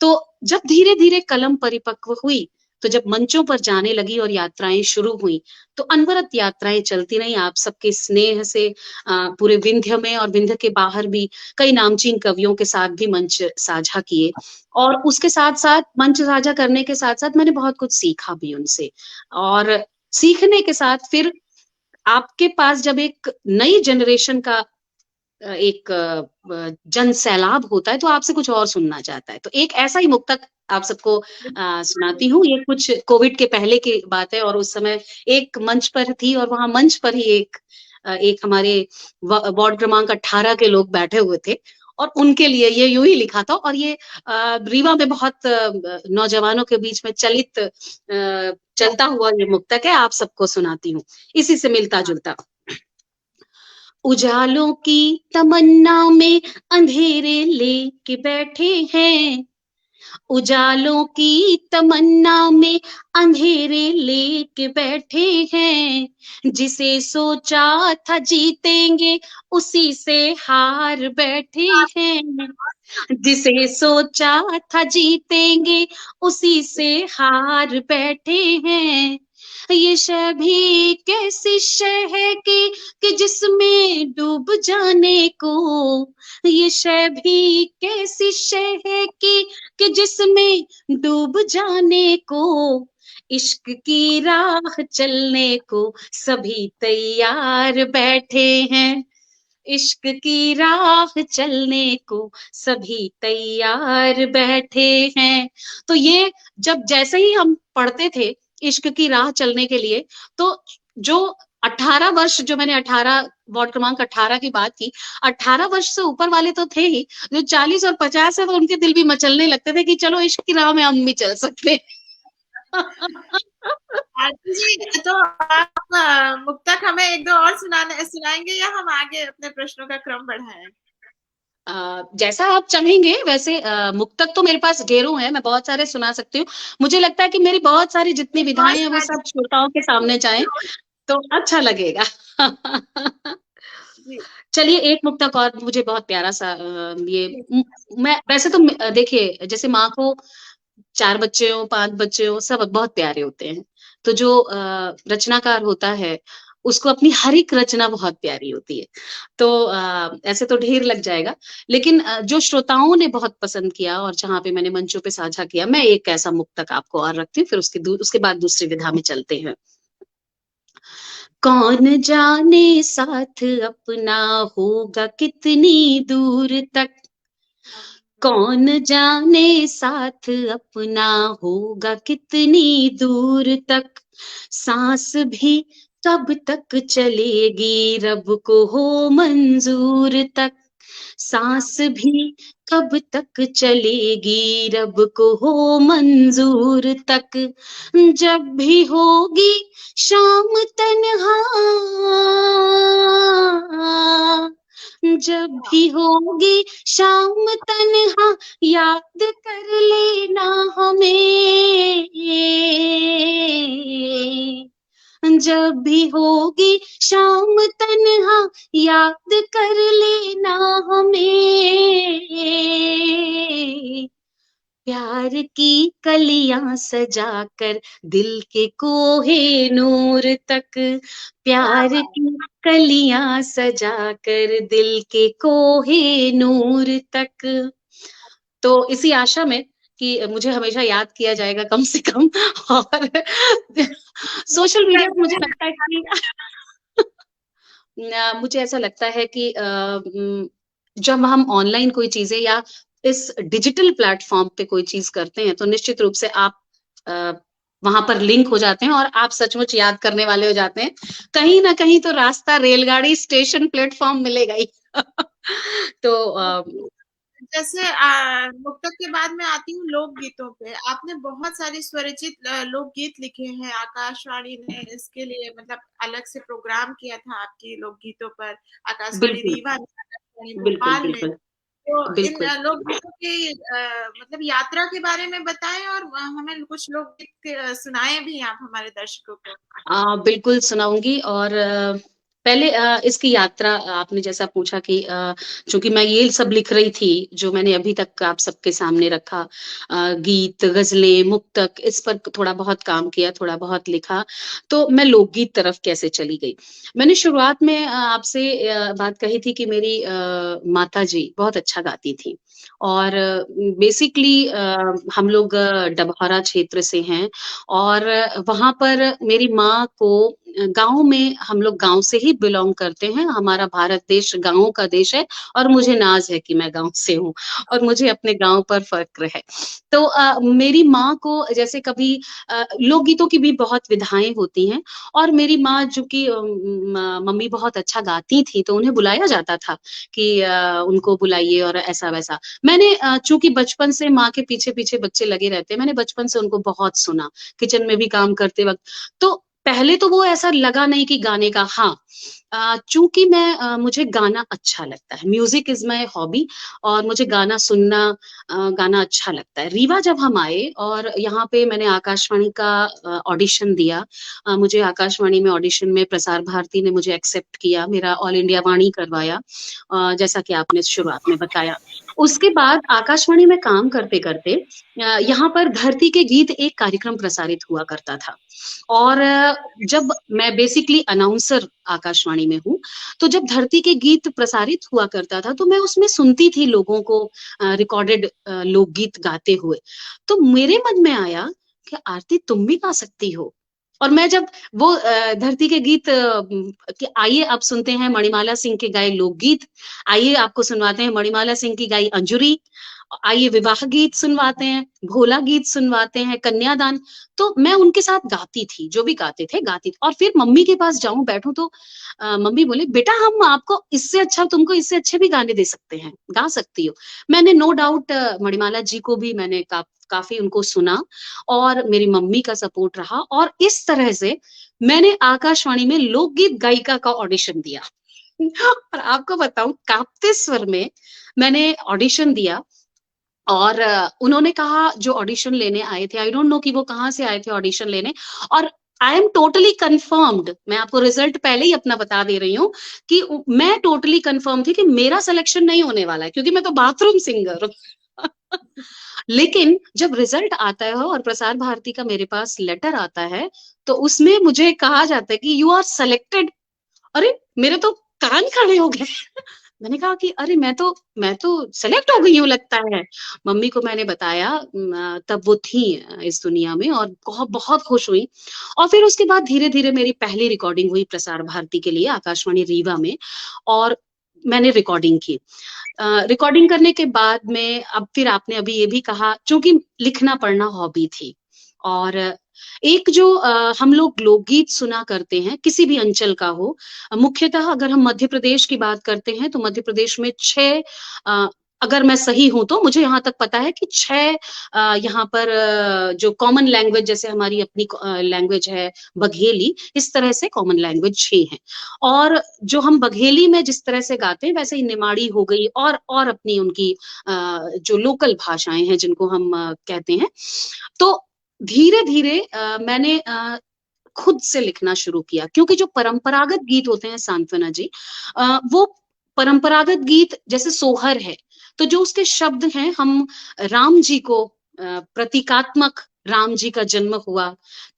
तो जब धीरे-धीरे कलम परिपक्व हुई, तो जब मंचों पर जाने लगी और यात्राएँ शुरू हुई, तो अनवरत यात्राएँ चलती रहीं आप सबके स्नेह से पूरे विंध्य में और विंध्य के बाहर भी कई नामचीन कवियों के साथ भी मंच साझा किए। और उसके साथ-साथ मंच साझा करने के साथ-साथ मैंने बहुत कुछ सीखा भी उनसे। और सीखने के साथ फिर आपके पास जब एक नई जनरेशन का एक जन सैलाब होता है तो आपसे कुछ और सुनना चाहता है। तो एक ऐसा ही मुक्तक आप सबको सुनाती हूँ। ये कुछ कोविड के पहले की बात है और उस समय एक मंच पर थी और वहाँ मंच पर ही एक हमारे वार्ड क्रमांक 18 के लोग बैठे हुए थे और उनके लिए ये यूँ ही लिखा था और ये रीवा में बहुत नौजवानों के बीच में चलता हुआ ये मुक्तक है, आप सबको सुनाती हूँ। इसी से मिलता-जुलता। उजालों की तमन्ना में अंधेरे लेके बैठे हैं, उजालों की तमन्ना में अंधेरे लेके बैठे हैं, जिसे सोचा था जीतेंगे उसी से हार बैठे हैं, जिसे सोचा था जीतेंगे उसी से हार बैठे हैं। ये सभी कैसी शय है कि जिसमें डूब जाने को, ये सभी कैसी शय है कि जिसमें डूब जाने को, इश्क की राह चलने को सभी तैयार बैठे हैं, इश्क की राह चलने को सभी तैयार बैठे हैं। तो ये जब जैसे ही हम पढ़ते थे इश्क की राह चलने के लिए, तो जो 18 वर्ष, जो मैंने 18 वार्ड क्रमांक 18 की बात की, 18 वर्ष से ऊपर वाले तो थे ही, जो 40 और 50 है तो उनके दिल भी मचलने लगते थे कि चलो इश्क की राह में हम भी चल सकते हैं। आरती जी, तो आप मुक्तक हमें एक दो और सुनाएंगे, या हम आगे अपने प्रश्नों का क्रम बढ़ाएं? जैसा आप चाहेंगे वैसे, मुक्तक तो मेरे पास ढेरों हैं, मैं बहुत सारे सुना सकती हूँ। मुझे लगता है कि मेरी बहुत सारी जितनी एक और विधाएं हैं वो सुना सब श्रोताओं के सामने जाएं तो अच्छा लगेगा। दीजिए। चलिए एक मुक्तक और मुझे बहुत प्यारा सा, ये जी। मैं वैसे तो देखिए, जैसे माँ को 4 बच्चे हो, 5 बच्चे हो, सब बहुत प्यारे होते हैं। तो जो रचनाकार होता है, उसको अपनी हर एक रचना बहुत प्यारी होती है। तो ऐसे तो ढेर लग जाएगा, लेकिन जो श्रोताओं ने बहुत पसंद किया और जहाँ पे मैंने मंचों पे साझा किया, मैं एक ऐसा मुक्तक आपको और रखती हूँ, फिर उसके बाद दूसरी विधा में चलते हैं। कौन जाने साथ अपना होगा कितनी दूर तक, कौन जाने साथ अपना होगा कितनी दूर तक, सांस भी कब तक चलेगी रब को हो मंजूर तक, सांस भी कब तक चलेगी रब को हो मंजूर तक, जब भी होगी शाम तन्हा, जब भी होगी शाम तन्हा, याद कर लेना हमें, जब भी होगी शाम तन्हा, याद कर लेना हमें, प्यार की कलियां सजाकर दिल के कोहे नूर तक, प्यार की कलियां सजाकर दिल के कोहे नूर तक। तो इसी आशा में कि मुझे हमेशा याद किया जाएगा कम से कम, और सोशल मीडिया पे मुझे लगता है कि मुझे ऐसा लगता है कि जब हम ऑनलाइन कोई चीजें या इस डिजिटल प्लेटफॉर्म पे कोई चीज करते हैं, तो निश्चित रूप से आप वहां पर लिंक हो जाते हैं और आप सचमुच याद करने वाले हो जाते हैं। कहीं ना कहीं तो रास्ता रेलगाड़ी स्टेशन प्लेटफॉर्म मिलेगा ही। तो जैसे मुक्तक के बाद में आती हूँ लोकगीतों पे। आपने बहुत सारे स्वरचित लोकगीत लिखे हैं। आकाशवाणी ने इसके लिए मतलब अलग से प्रोग्राम किया था आपकी लोकगीतों पर, आकाशवाणी बिल्कुल रीवा ने, आकाशवाणी बिल्कुल भोपाल ने। बिल्कुल तो इन बिल्कुल। लोकगीतों की मतलब यात्रा के बारे में बताएं, और हमें कुछ लोकगीत सुनाए भी आप हमारे दर्शकों को। बिल्कुल सुनाऊंगी। और पहले इसकी यात्रा, आपने जैसा पूछा कि चूंकि मैं ये सब लिख रही थी जो मैंने अभी तक आप सबके सामने रखा, गीत, गजलें, मुक्तक, इस पर थोड़ा बहुत काम किया, थोड़ा बहुत लिखा, तो मैं लोकगीत तरफ कैसे चली गई। मैंने शुरुआत में आपसे बात कही थी कि मेरी माता जी बहुत अच्छा गाती थी, और बेसिकली हम लोग डभौरा क्षेत्र से हैं, और वहां पर मेरी माँ को, गांव में, हम लोग गांव से ही बिलोंग करते हैं, हमारा भारत देश गांवों का देश है, और मुझे नाज है कि मैं गांव से हूँ और मुझे अपने गांव पर फक्र है। तो मेरी माँ को जैसे कभी लोकगीतों की भी बहुत विधाएं होती हैं, और मेरी माँ जो कि मम्मी बहुत अच्छा गाती थी, तो उन्हें बुलाया जाता था कि उनको बुलाइए और ऐसा वैसा। मैंने चूंकि बचपन से माँ के पीछे पीछे बच्चे लगे रहते हैं, मैंने बचपन से उनको बहुत सुना, किचन में भी काम करते वक्त। तो पहले तो वो ऐसा लगा नहीं कि गाने का, हाँ चूंकि मैं मुझे गाना अच्छा लगता है, म्यूजिक इज माय हॉबी, और मुझे गाना सुनना, गाना अच्छा लगता है। रीवा जब हम आए और यहाँ पे मैंने आकाशवाणी का ऑडिशन दिया, मुझे आकाशवाणी में ऑडिशन में प्रसार भारती ने मुझे एक्सेप्ट किया, मेरा ऑल इंडिया वाणी करवाया, जैसा कि आपने शुरुआत में बताया। उसके बाद आकाशवाणी में काम करते करते यहाँ पर धरती के गीत एक कार्यक्रम प्रसारित हुआ करता था। और जब मैं बेसिकली अनाउंसर आकाशवाणी में हूँ, तो जब धरती के गीत प्रसारित हुआ करता था तो मैं उसमें सुनती थी लोगों को रिकॉर्डेड लोकगीत गाते हुए। तो मेरे मन में आया कि आरती तुम भी गा सकती हो। और मैं जब वो धरती के गीत कि आइए अब सुनते हैं मणिमाला सिंह के गाए लोकगीत, आइए आपको सुनवाते हैं मणिमाला सिंह की गाई अंजुरी, आइए विवाह गीत सुनवाते हैं, भोला गीत सुनवाते हैं, कन्यादान, तो मैं उनके साथ गाती थी, जो भी गाते थे गाती थी। और फिर मम्मी के पास जाऊं बैठूं तो मम्मी बोले बेटा हम आपको इससे अच्छा, तुमको इससे अच्छे भी गाने दे सकते हैं, गा सकती हो। मैंने नो डाउट मणिमाला जी को भी मैंने काफी उनको सुना, और मेरी मम्मी का सपोर्ट रहा, और इस तरह से मैंने आकाशवाणी में लोकगीत गायिका का ऑडिशन दिया। और आपको बताऊं कांपते स्वर में मैंने ऑडिशन दिया, और उन्होंने कहा जो ऑडिशन लेने आए थे, आई डोंट नो कि वो कहाँ से आए थे ऑडिशन लेने, और आई एम टोटली कंफर्म्ड, मैं आपको रिजल्ट पहले ही अपना बता दे रही हूँ कि मैं टोटली कंफर्म थी कि मेरा सिलेक्शन नहीं होने वाला है, क्योंकि मैं तो बाथरूम सिंगर हूँ। लेकिन जब रिजल्ट आता है और प्रसार भारती का मेरे पास लेटर आता है, तो उसमें मुझे कहा जाता है कि यू आर सेलेक्टेड। अरे मेरे तो कान खड़े हो गए। मैंने कहा कि अरे मैं तो सेलेक्ट हो गई हूँ लगता है। मम्मी को मैंने बताया, तब वो थी इस दुनिया में, और बहुत बहुत खुश हुई। और फिर उसके बाद धीरे धीरे मेरी पहली रिकॉर्डिंग हुई प्रसार भारती के लिए आकाशवाणी रीवा में, और मैंने रिकॉर्डिंग की। रिकॉर्डिंग करने के बाद में अब फिर आपने अभी ये भी कहा, चूंकि लिखना पढ़ना हॉबी थी, और एक जो हम लोग लोकगीत सुना करते हैं किसी भी अंचल का हो, मुख्यतः अगर हम मध्य प्रदेश की बात करते हैं तो मध्य प्रदेश में छह, अगर मैं सही हूं तो मुझे यहाँ तक पता है कि छह यहाँ पर जो कॉमन लैंग्वेज, जैसे हमारी अपनी लैंग्वेज है बघेली, इस तरह से कॉमन लैंग्वेज छह हैं। और जो हम बघेली में जिस तरह से गाते हैं वैसे ही निमाड़ी हो गई, और अपनी उनकी जो लोकल भाषाएं हैं जिनको हम कहते हैं। तो धीरे धीरे मैंने खुद से लिखना शुरू किया, क्योंकि जो परंपरागत गीत होते हैं सांत्वना जी, वो परंपरागत गीत जैसे सोहर है, तो जो उसके शब्द हैं, हम राम जी को प्रतीकात्मक, राम जी का जन्म हुआ,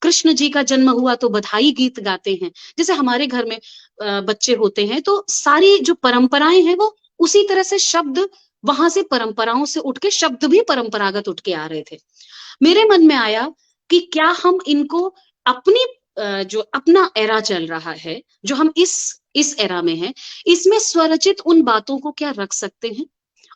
कृष्ण जी का जन्म हुआ तो बधाई गीत गाते हैं। जैसे हमारे घर में बच्चे होते हैं तो सारी जो परंपराएं हैं वो उसी तरह से शब्द, वहां से परंपराओं से उठ के शब्द भी परंपरागत उठ के आ रहे थे। मेरे मन में आया कि क्या हम इनको अपनी जो अपना एरा चल रहा है, जो हम इस एरा में हैं, इसमें स्वरचित उन बातों को क्या रख सकते हैं।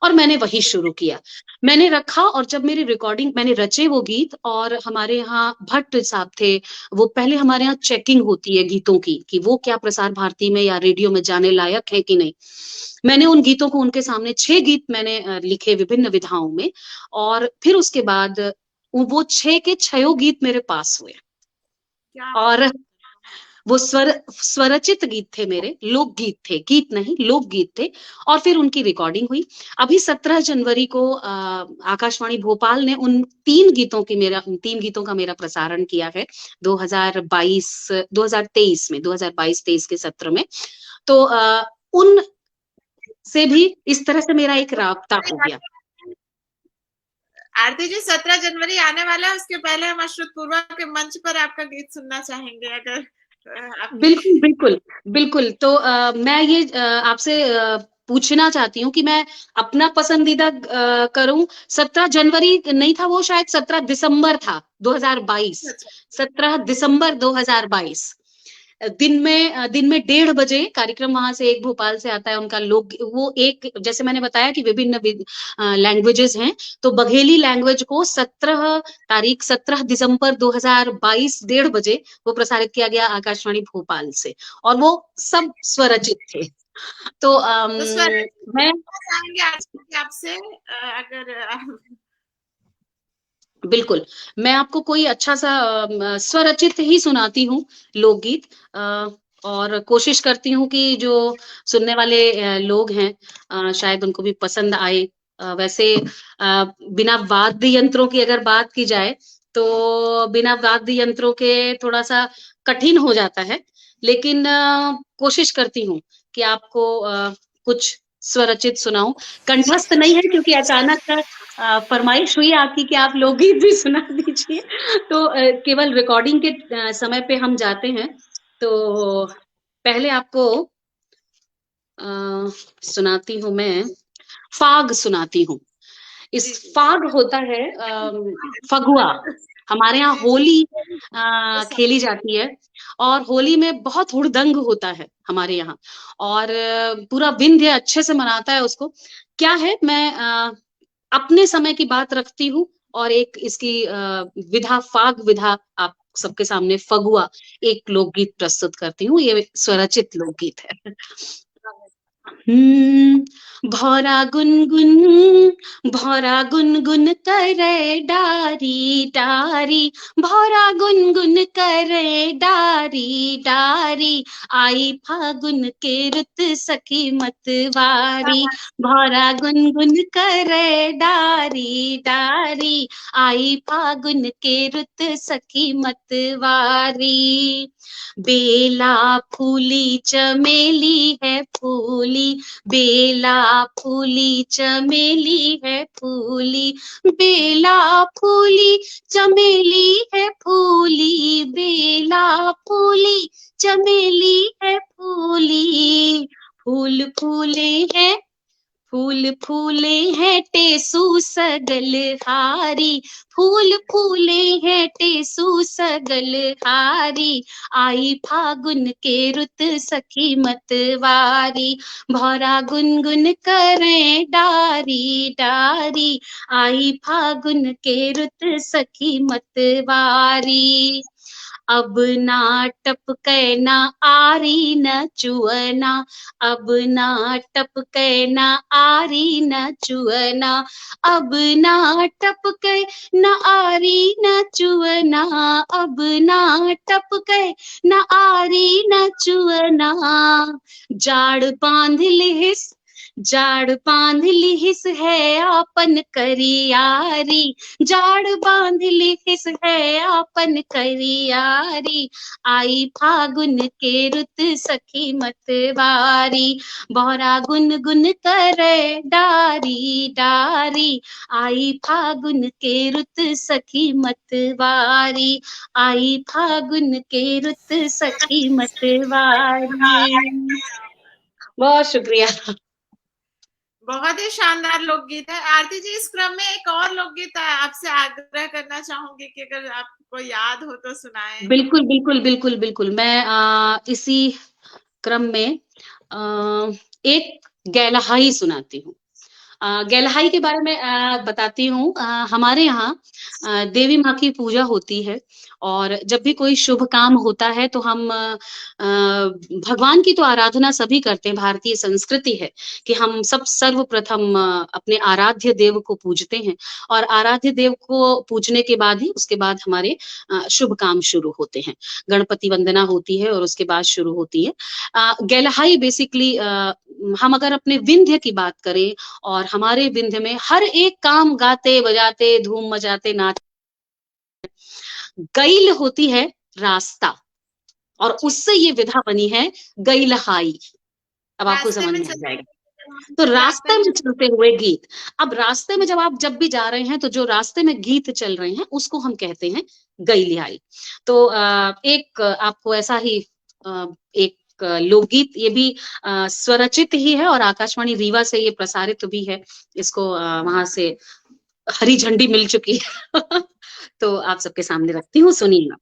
और मैंने वही शुरू किया, मैंने रखा। और जब मेरी रिकॉर्डिंग, मैंने रचे वो गीत, और हमारे यहाँ भट्ट साहब थे, वो पहले हमारे यहाँ चेकिंग होती है गीतों की कि वो क्या प्रसार भारती में या रेडियो में जाने लायक है कि नहीं। मैंने उन गीतों को उनके सामने, छह गीत मैंने लिखे विभिन्न विधाओं में, और फिर उसके बाद वो छह के छयों गीत मेरे पास हुए। क्या और वो स्वरचित गीत थे मेरे, लोकगीत थे, गीत नहीं लोकगीत थे। और फिर उनकी रिकॉर्डिंग हुई। अभी 17 जनवरी को आकाशवाणी भोपाल ने उन तीन गीतों का मेरा प्रसारण किया है, 2022 2023 में, 2022-23 के सत्र में। तो उन से भी इस तरह से मेरा एक राब्ता हो गया। आरती जी, 17 जनवरी आने वाला है, उसके पहले हम अश्रुतपूर्वा के मंच पर आपका गीत सुनना चाहेंगे, अगर आपकी। बिल्कुल बिल्कुल बिल्कुल। तो मैं ये आपसे पूछना चाहती हूँ कि मैं अपना पसंदीदा करूं। 17 जनवरी नहीं था वो, शायद 17 दिसंबर था 2022। अच्छा, 17 दिसंबर 2022 दिन में 1:30 बजे कार्यक्रम वहां से एक भोपाल से आता है उनका लोग, वो एक जैसे मैंने बताया कि विभिन्न लैंग्वेजेस हैं, तो बघेली लैंग्वेज को 17 दिसंबर 2022 1:30 बजे वो प्रसारित किया गया आकाशवाणी भोपाल से, और वो सब स्वरचित थे। तो तो स्वर मैं चाहेंगे आरती जी आपसे, अगर बिल्कुल, मैं आपको कोई अच्छा-सा स्वरचित ही सुनाती हूँ लोकगीत, और कोशिश करती हूँ कि जो सुनने वाले लोग हैं, शायद उनको भी पसंद आए। वैसे बिना वाद्य यंत्रों की अगर बात की जाए, तो बिना वाद्य यंत्रों के थोड़ा-सा कठिन हो जाता है। लेकिन कोशिश करती हूँ कि आपको कुछ स्वरचित सुनाऊँ। कंठस्थ नहीं है क्योंकि अचानक फरमाइश हुई आपकी कि आप लोकगीत भी सुना दीजिए। तो केवल रिकॉर्डिंग के समय पे हम जाते हैं। तो पहले आपको सुनाती हूँ मैं, फाग सुनाती हूँ। इस जी, जी। फाग होता है फगुआ। हमारे यहाँ जी, जी। होली पसंद खेली जाती है, और होली में बहुत हुड़दंग होता है हमारे यहाँ, और पूरा विंध्य अच्छे से मनाता है उसको। क्या है, मैं अपने समय की बात रखती हूँ, और एक इसकी विधा, फाग विधा आप सबके सामने फगुआ एक लोकगीत प्रस्तुत करती हूँ। ये स्वरचित लोकगीत है। भौरा गुनगुन, भौरा गुनगुन करे डारी डारी, भौरा गुनगुन करे डारी डारी, आई फागुन के रुत सखी मतवारी। भौरा गुनगुन करे डारी डारी, आई फागुन के रुत सखी मतवारी। बेला फूली चमेली है फूली, बेला फूली चमेली है फूली, बेला फूली चमेली है फूली, बेला फूली चमेली है फूली। फूल फूले हैं, फूल फूले हैं टेसू सगल हारी, फूल फूले हैं टेसू सगल हारी, आई फागुन के रुत सखी मतवारी। भौरा गुनगुन करें डारी डारी, आई फागुन के रुत सखी मतवारी। अब ना टपके ना आरी न चुअना, अब ना टपके ना आरी न चुअना, अब ना टपके न आरी न चुअना, अब ना टपके न आरी न चुअना। जाड़ बांध लिहिस, जाड़ बांध लिहिस है आपन करियारी, जाड़ बांध लिहिस है आपन करियारी, आई फागुन के रुत सखी मतवारी। भौरा गुन गुन करे डारी डारी, आई फागुन के रुत सखी मतवारी, आई फागुन के रुत सखी मतवारी। बहुत शुक्रिया। बहुत ही शानदार लोकगीत है। आरती जी, इस क्रम में एक और लोकगीत आपसे आग्रह करना चाहूंगी कि अगर आपको याद हो तो सुनाएं। बिल्कुल, बिल्कुल, बिल्कुल, बिल्कुल। मैं इसी क्रम में एक गैलहाई सुनाती हूँ। गैलहाई के बारे में बताती हूँ। हमारे यहाँ देवी माँ की पूजा होती है, और जब भी कोई शुभ काम होता है तो हम भगवान की तो आराधना सभी करते हैं। भारतीय संस्कृति है कि हम सब सर्वप्रथम अपने आराध्य देव को पूजते हैं, और आराध्य देव को पूजने के बाद ही उसके बाद हमारे शुभ काम शुरू होते हैं। गणपति वंदना होती है और उसके बाद शुरू होती है गैलहाई। बेसिकली हम अगर अपने विंध्य की बात करें, और हमारे विंध्य में हर एक काम गाते बजाते धूम मचाते नाच, गैल होती है रास्ता, और जी। उससे ये विधा बनी है गैलहाई। अब आपको रास्ते समझ में में आ चलते जाएगा। हुए तो रास्ते यात्रा में जो। चलते हुए गीत, अब रास्ते में जब आप जब भी जा रहे हैं, तो जो रास्ते में गीत चल रहे हैं उसको हम कहते हैं गैलियाई। तो एक आपको ऐसा ही एक लोकगीत, ये भी स्वरचित ही है, और आकाशवाणी रीवा से ये प्रसारित भी है। इसको वहां से हरी झंडी मिल चुकी है। तो आप सबके सामने रखती हूँ, सुनिएगा।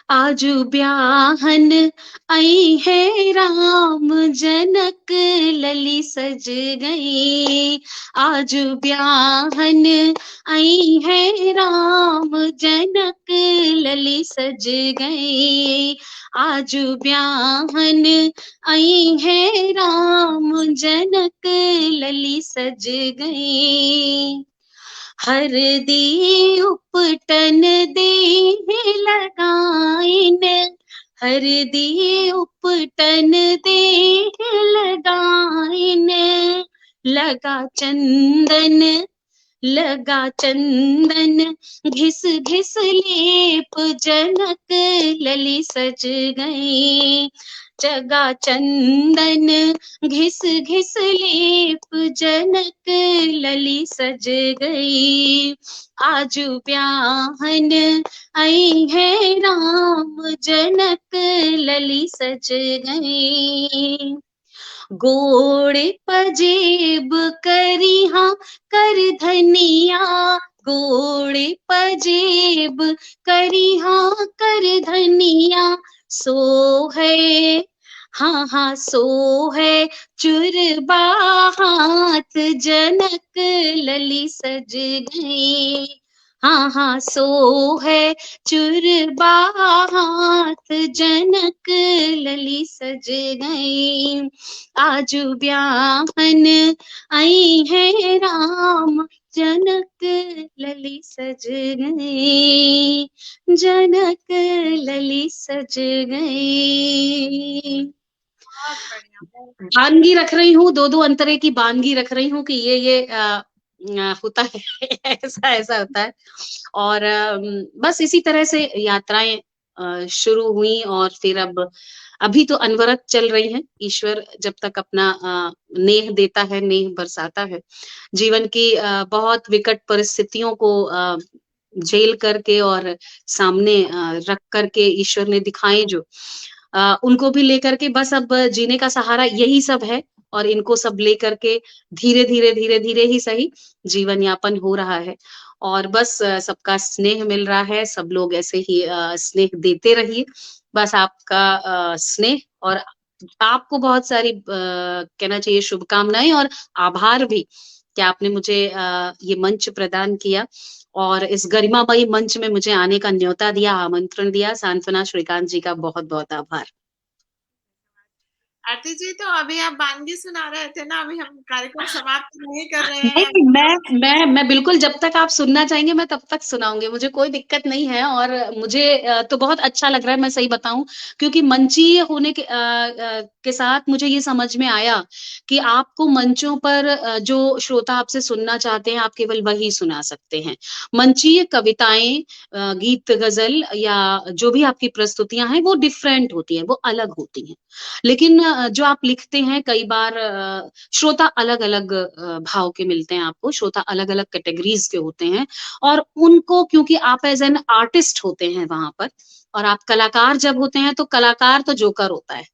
आजू ब्याहन आई है राम, जनक लली सज गई। आजू ब्याहन आई है राम, जनक लली सज गई। आजू ब्याहन आई है राम, जनक लली सज गई। हर दी उपटन देह लगाइन, हर दी उपटन देह लगाइन, लगा चंदन, लगा चंदन, घिस घिस लेप जनक लली सज गई, जगा चंदन घिस घिस लेप जनक लली सज गई, आजू ब्याहन आई है राम जनक लली सज गई, गोड़े पजेब करिहा कर धनिया, गोड़े पजेब करिहा कर धनिया, सो है, हाँ हाँ सो है चुरबा हाथ जनक लली सज गई, हाँ हाँ सो है चुरबा हाथ जनक लली सज गई, आजू ब्याहन आई है राम जनक लली सज गई, जनक लली सज गई। बहुत बढ़िया, बहुत बढ़िया। बानगी रख रही हूँ, दो दो अंतरे की बानगी रख रही हूँ कि ये होता है ऐसा ऐसा होता है। और बस इसी तरह से यात्राएं शुरू हुई, और फिर अब अभी तो अनवरत चल रही हैं। ईश्वर जब तक अपना नेह देता है, नेह बरसाता है, जीवन की बहुत विकट परिस्थितियों को झेल करके और सामने रख करके ईश्वर ने दिखाए जो, उनको भी लेकर के बस अब जीने का सहारा यही सब है, और इनको सब लेकर के धीरे धीरे धीरे धीरे ही सही जीवन यापन हो रहा है। और बस सबका स्नेह मिल रहा है, सब लोग ऐसे ही स्नेह देते रहिए। बस आपका स्नेह, और आपको बहुत सारी कहना चाहिए शुभकामनाएं और आभार भी कि आपने मुझे ये मंच प्रदान किया, और इस गरिमामयी मंच में मुझे आने का न्योता दिया, आमंत्रण दिया। सांत्वना श्रीकांत जी का बहुत बहुत आभार। आरती जी, तो अभी आप बानगी सुना रहे थे ना, अभी हम कार्यक्रम समाप्त नहीं कर रहे नहीं, हैं। मैं बिल्कुल, जब तक आप सुनना चाहेंगे मैं तब तक सुनाऊंगी, मुझे कोई दिक्कत नहीं है। और मुझे तो बहुत अच्छा लग रहा है, मैं सही बताऊं, क्योंकि मंचीय होने के साथ मुझे ये समझ में आया कि आपको मंचों पर जो श्रोता आपसे सुनना चाहते हैं, आप केवल वही सुना सकते हैं। मंचीय कविताएं, गीत गजल या जो भी आपकी प्रस्तुतियां हैं वो डिफरेंट होती हैं, वो अलग होती हैं। लेकिन जो आप लिखते हैं, कई बार श्रोता अलग अलग भाव के मिलते हैं आपको, श्रोता अलग अलग कैटेगरीज के होते हैं, और उनको, क्योंकि आप एज एन आर्टिस्ट होते हैं वहां पर, और आप कलाकार जब होते हैं तो कलाकार तो जोकर होता है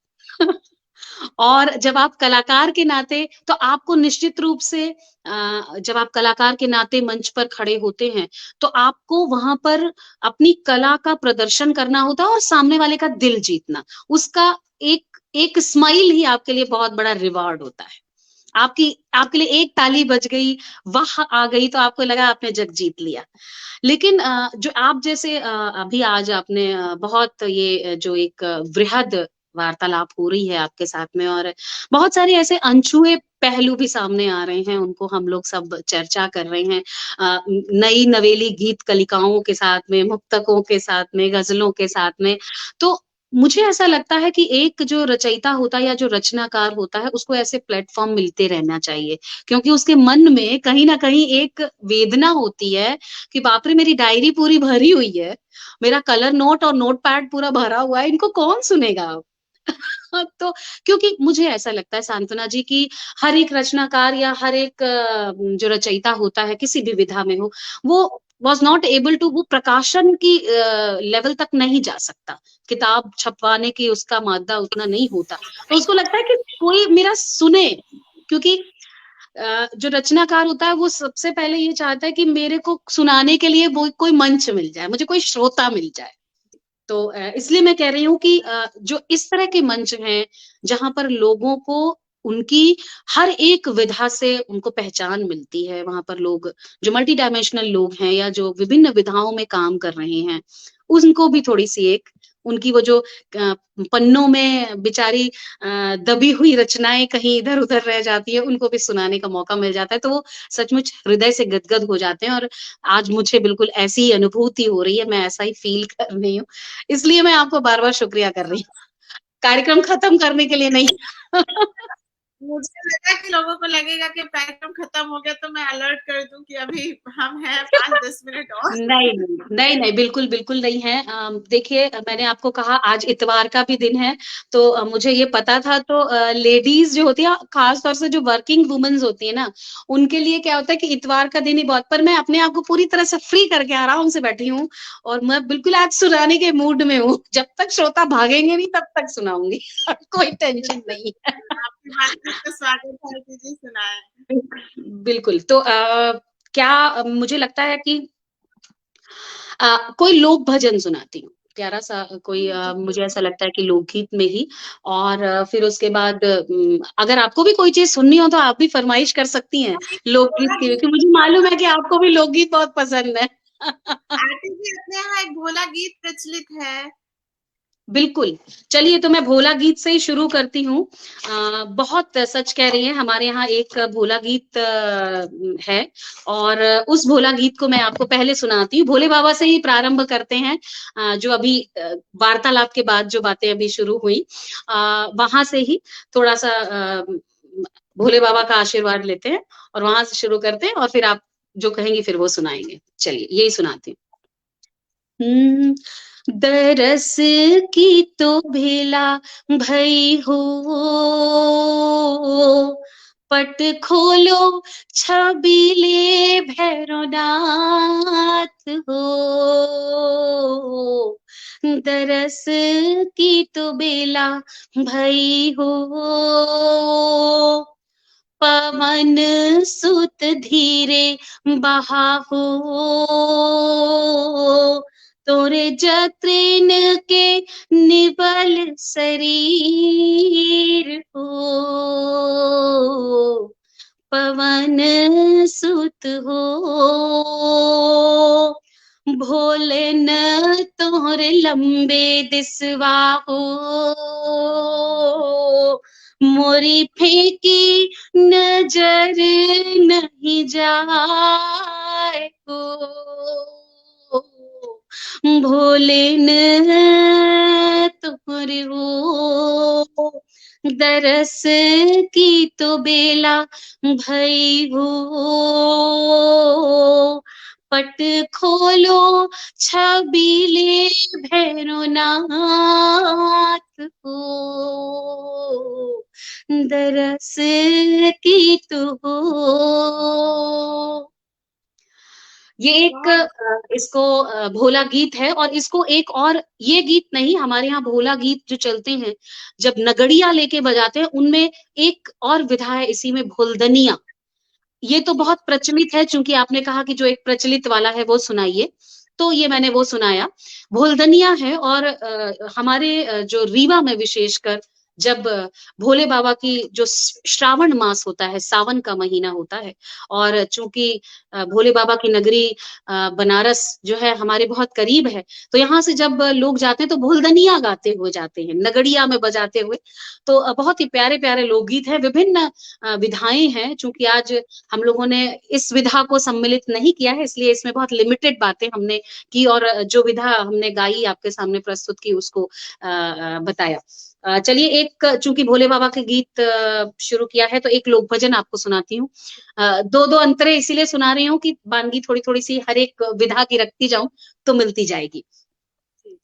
और जब आप कलाकार के नाते, तो आपको निश्चित रूप से जब आप कलाकार के नाते मंच पर खड़े होते हैं, तो आपको वहां पर अपनी कला का प्रदर्शन करना होता है और सामने वाले का दिल जीतना, उसका एक एक स्माइल ही आपके लिए बहुत बड़ा रिवॉर्ड होता है। आपकी आपके लिए एक ताली बज गई, वाह आ गई, तो आपको लगा आपने जग जीत लिया। लेकिन जो आप जैसे अभी आज आपने बहुत ये जो एक वृहद वार्तालाप हो रही है आपके साथ में, और बहुत सारे ऐसे अनछुए पहलू भी सामने आ रहे हैं, उनको हम लोग सब चर्चा कर रहे हैं, नई नवेली गीत कलिकाओं के साथ में, मुक्तकों के साथ में, गजलों के साथ में। तो मुझे ऐसा लगता है कि एक जो रचयिता होता है या जो रचनाकार होता है, उसको ऐसे प्लेटफॉर्म मिलते रहना चाहिए, क्योंकि उसके मन में कहीं ना कहीं एक वेदना होती है कि बाप रे, मेरी डायरी पूरी भरी हुई है, मेरा कलर नोट और नोट पैड पूरा भरा हुआ है, इनको कौन सुनेगा अब? तो क्योंकि मुझे ऐसा लगता है सांत्वना जी की हर एक रचनाकार या हर एक जो रचयिता होता है किसी भी विधा में हो, वो वॉज नॉट एबल टू, वो प्रकाशन की लेवल तक नहीं जा सकता, किताब छपवाने की उसका मादा उतना नहीं होता, तो उसको लगता है कि कोई मेरा सुने, क्योंकि जो रचनाकार होता है वो सबसे पहले ये चाहता है कि मेरे को सुनाने के लिए वो कोई मंच मिल जाए, मुझे कोई श्रोता मिल जाए। तो इसलिए मैं कह रही हूँ कि जो इस तरह के मंच हैं, जहां पर लोगों को उनकी हर एक विधा से उनको पहचान मिलती है, वहां पर लोग जो मल्टी डायमेंशनल लोग हैं या जो विभिन्न विधाओं में काम कर रहे हैं, उनको भी थोड़ी सी एक उनकी वो जो पन्नों में बेचारी दबी हुई रचनाएँ कहीं इधर-उधर रह जाती हैं, उनको भी सुनाने का मौका मिल जाता है, तो वो सचमुच हृदय से गदगद हो जाते हैं और आज मुझे बिल्कुल ऐसी ही अनुभूति हो रही है, मैं ऐसा ही फ़ील कर रही हूँ। इसलिए मैं आपको बार-बार शुक्रिया कर रही हूँ। कार्यक्रम खत्म करने के लिए नहीं। मुझे लगा कि लोगों को लगेगा कि कार्यक्रम खत्म हो गया तो मैं अलर्ट कर दूं कि अभी हम हैं 5-10 मिनट और। नहीं, नहीं, नहीं, बिल्कुल, बिल्कुल नहीं है। देखिए मैंने आपको कहा आज इतवार का भी दिन है, तो मुझे ये पता था तो लेडीज़ जो होती हैं, ख़ास तौर से जो वर्किंग वुमन्स होती हैं ना, उनके लिए क्या होता है कि इतवार का दिन ही बहुत पर मैं अपने आप को पूरी तरह से फ्री करके आराम से बैठी हूँ और मैं बिल्कुल आज सुनाने के मूड में हूँ। जब तक श्रोता भागेंगे नहीं, तब तक सुनाऊँगी। कोई टेंशन नहीं है। आपकी बातचीत का स्वागत है कि जी सुनाए। बिल्कुल, तो क्या मुझे लगता है कि कोई लोक भजन सुनाती हूँ, प्यारा-सा कोई जी मुझे ऐसा बिल्कुल। लगता है कि लोकगीत में ही और फिर उसके बाद अगर आपको भी कोई चीज़ सुननी हो तो आप भी फ़रमाइश कर सकती हैं कोई लोकगीत भोला की, गीत क्योंकि मुझे मालूम है कि आपको भी लोकगीत बहुत पसंद है। आरती जी अपने यहाँ एक भोला गीत प्रचलित है। बिल्कुल, चलिए तो मैं भोला गीत से ही शुरू करती हूँ। बहुत सच कह रही हैं, हमारे यहाँ एक भोला गीत है और उस भोला गीत को मैं आपको पहले सुनाती हूँ। भोले बाबा से ही प्रारंभ करते हैं जो अभी वार्तालाप के बाद जो बातें अभी शुरू हुई वहाँ से ही थोड़ा-सा भोले बाबा का आशीर्वाद लेते हैं और वहाँ से शुरू करते हैं और फिर आप जो कहेंगी फिर वो सुनाएँगे। चलिए, यही सुनाती हूँ। हुँ, दरस की तो भेला भई हो, पट खोलो छबीले भैरवनाथ हो। दरस की तो बेला भई हो, पवन सुत धीरे बहा हो, तोरे जतृन के निबल शरीर हो, पवन सुत हो, भोले न तोहरे लंबे दिसवा हो, मोरी फेंकी नजर नहीं जाए हो, भोले न तुमरे हो, दरस की तो बेला भई हो, पट खोलो छबीले भैरवनाथ हो, दरस की तो हो। ये एक बहुत इसको भोला गीत है और इसको एक और ये गीत नहीं, हमारे यहाँ भोला गीत जो चलते हैं, जब नगड़िया लेके बजाते हैं, उनमें एक और विधा है इसी में भोलदनिया। ये तो जी बहुत प्रचलित है चूँकि आपने कहा कि जो एक प्रचलित वाला है वो सुनाइए, तो ये मैंने वो सुनाया। भोलदनिया है और हमारे जो रीवा में विशेषकर जब भोले बाबा की जो श्रावण मास होता है, सावन का महीना होता है और चूँकि भोले बाबा की नगरी बनारस जो है हमारे बहुत करीब है, तो यहाँ से जब लोग जाते हैं तो भोलदनिया गाते हुए जाते हैं, नगड़िया में बजाते हुए। तो बहुत ही प्यारे-प्यारे लोकगीत हैं, विभिन्न विधाएँ हैं, चूँकि आज हम लोगों ने इस विधा को सम्मिलित नहीं किया है, इसलिए इसमें बहुत लिमिटेड बातें हमने की और जो विधा हमने गाई आपके सामने प्रस्तुत की उसको बताया। चलिए एक चूँकि भोले बाबा के गीत शुरू किया है तो एक लोक भजन आपको सुनाती हूँ। 2-2 अंतरे इसीलिए सुना रही हूँ कि वानगी थोड़ी-थोड़ी सी हर एक विधा की रखती जाऊँ तो मिलती जाएगी। जी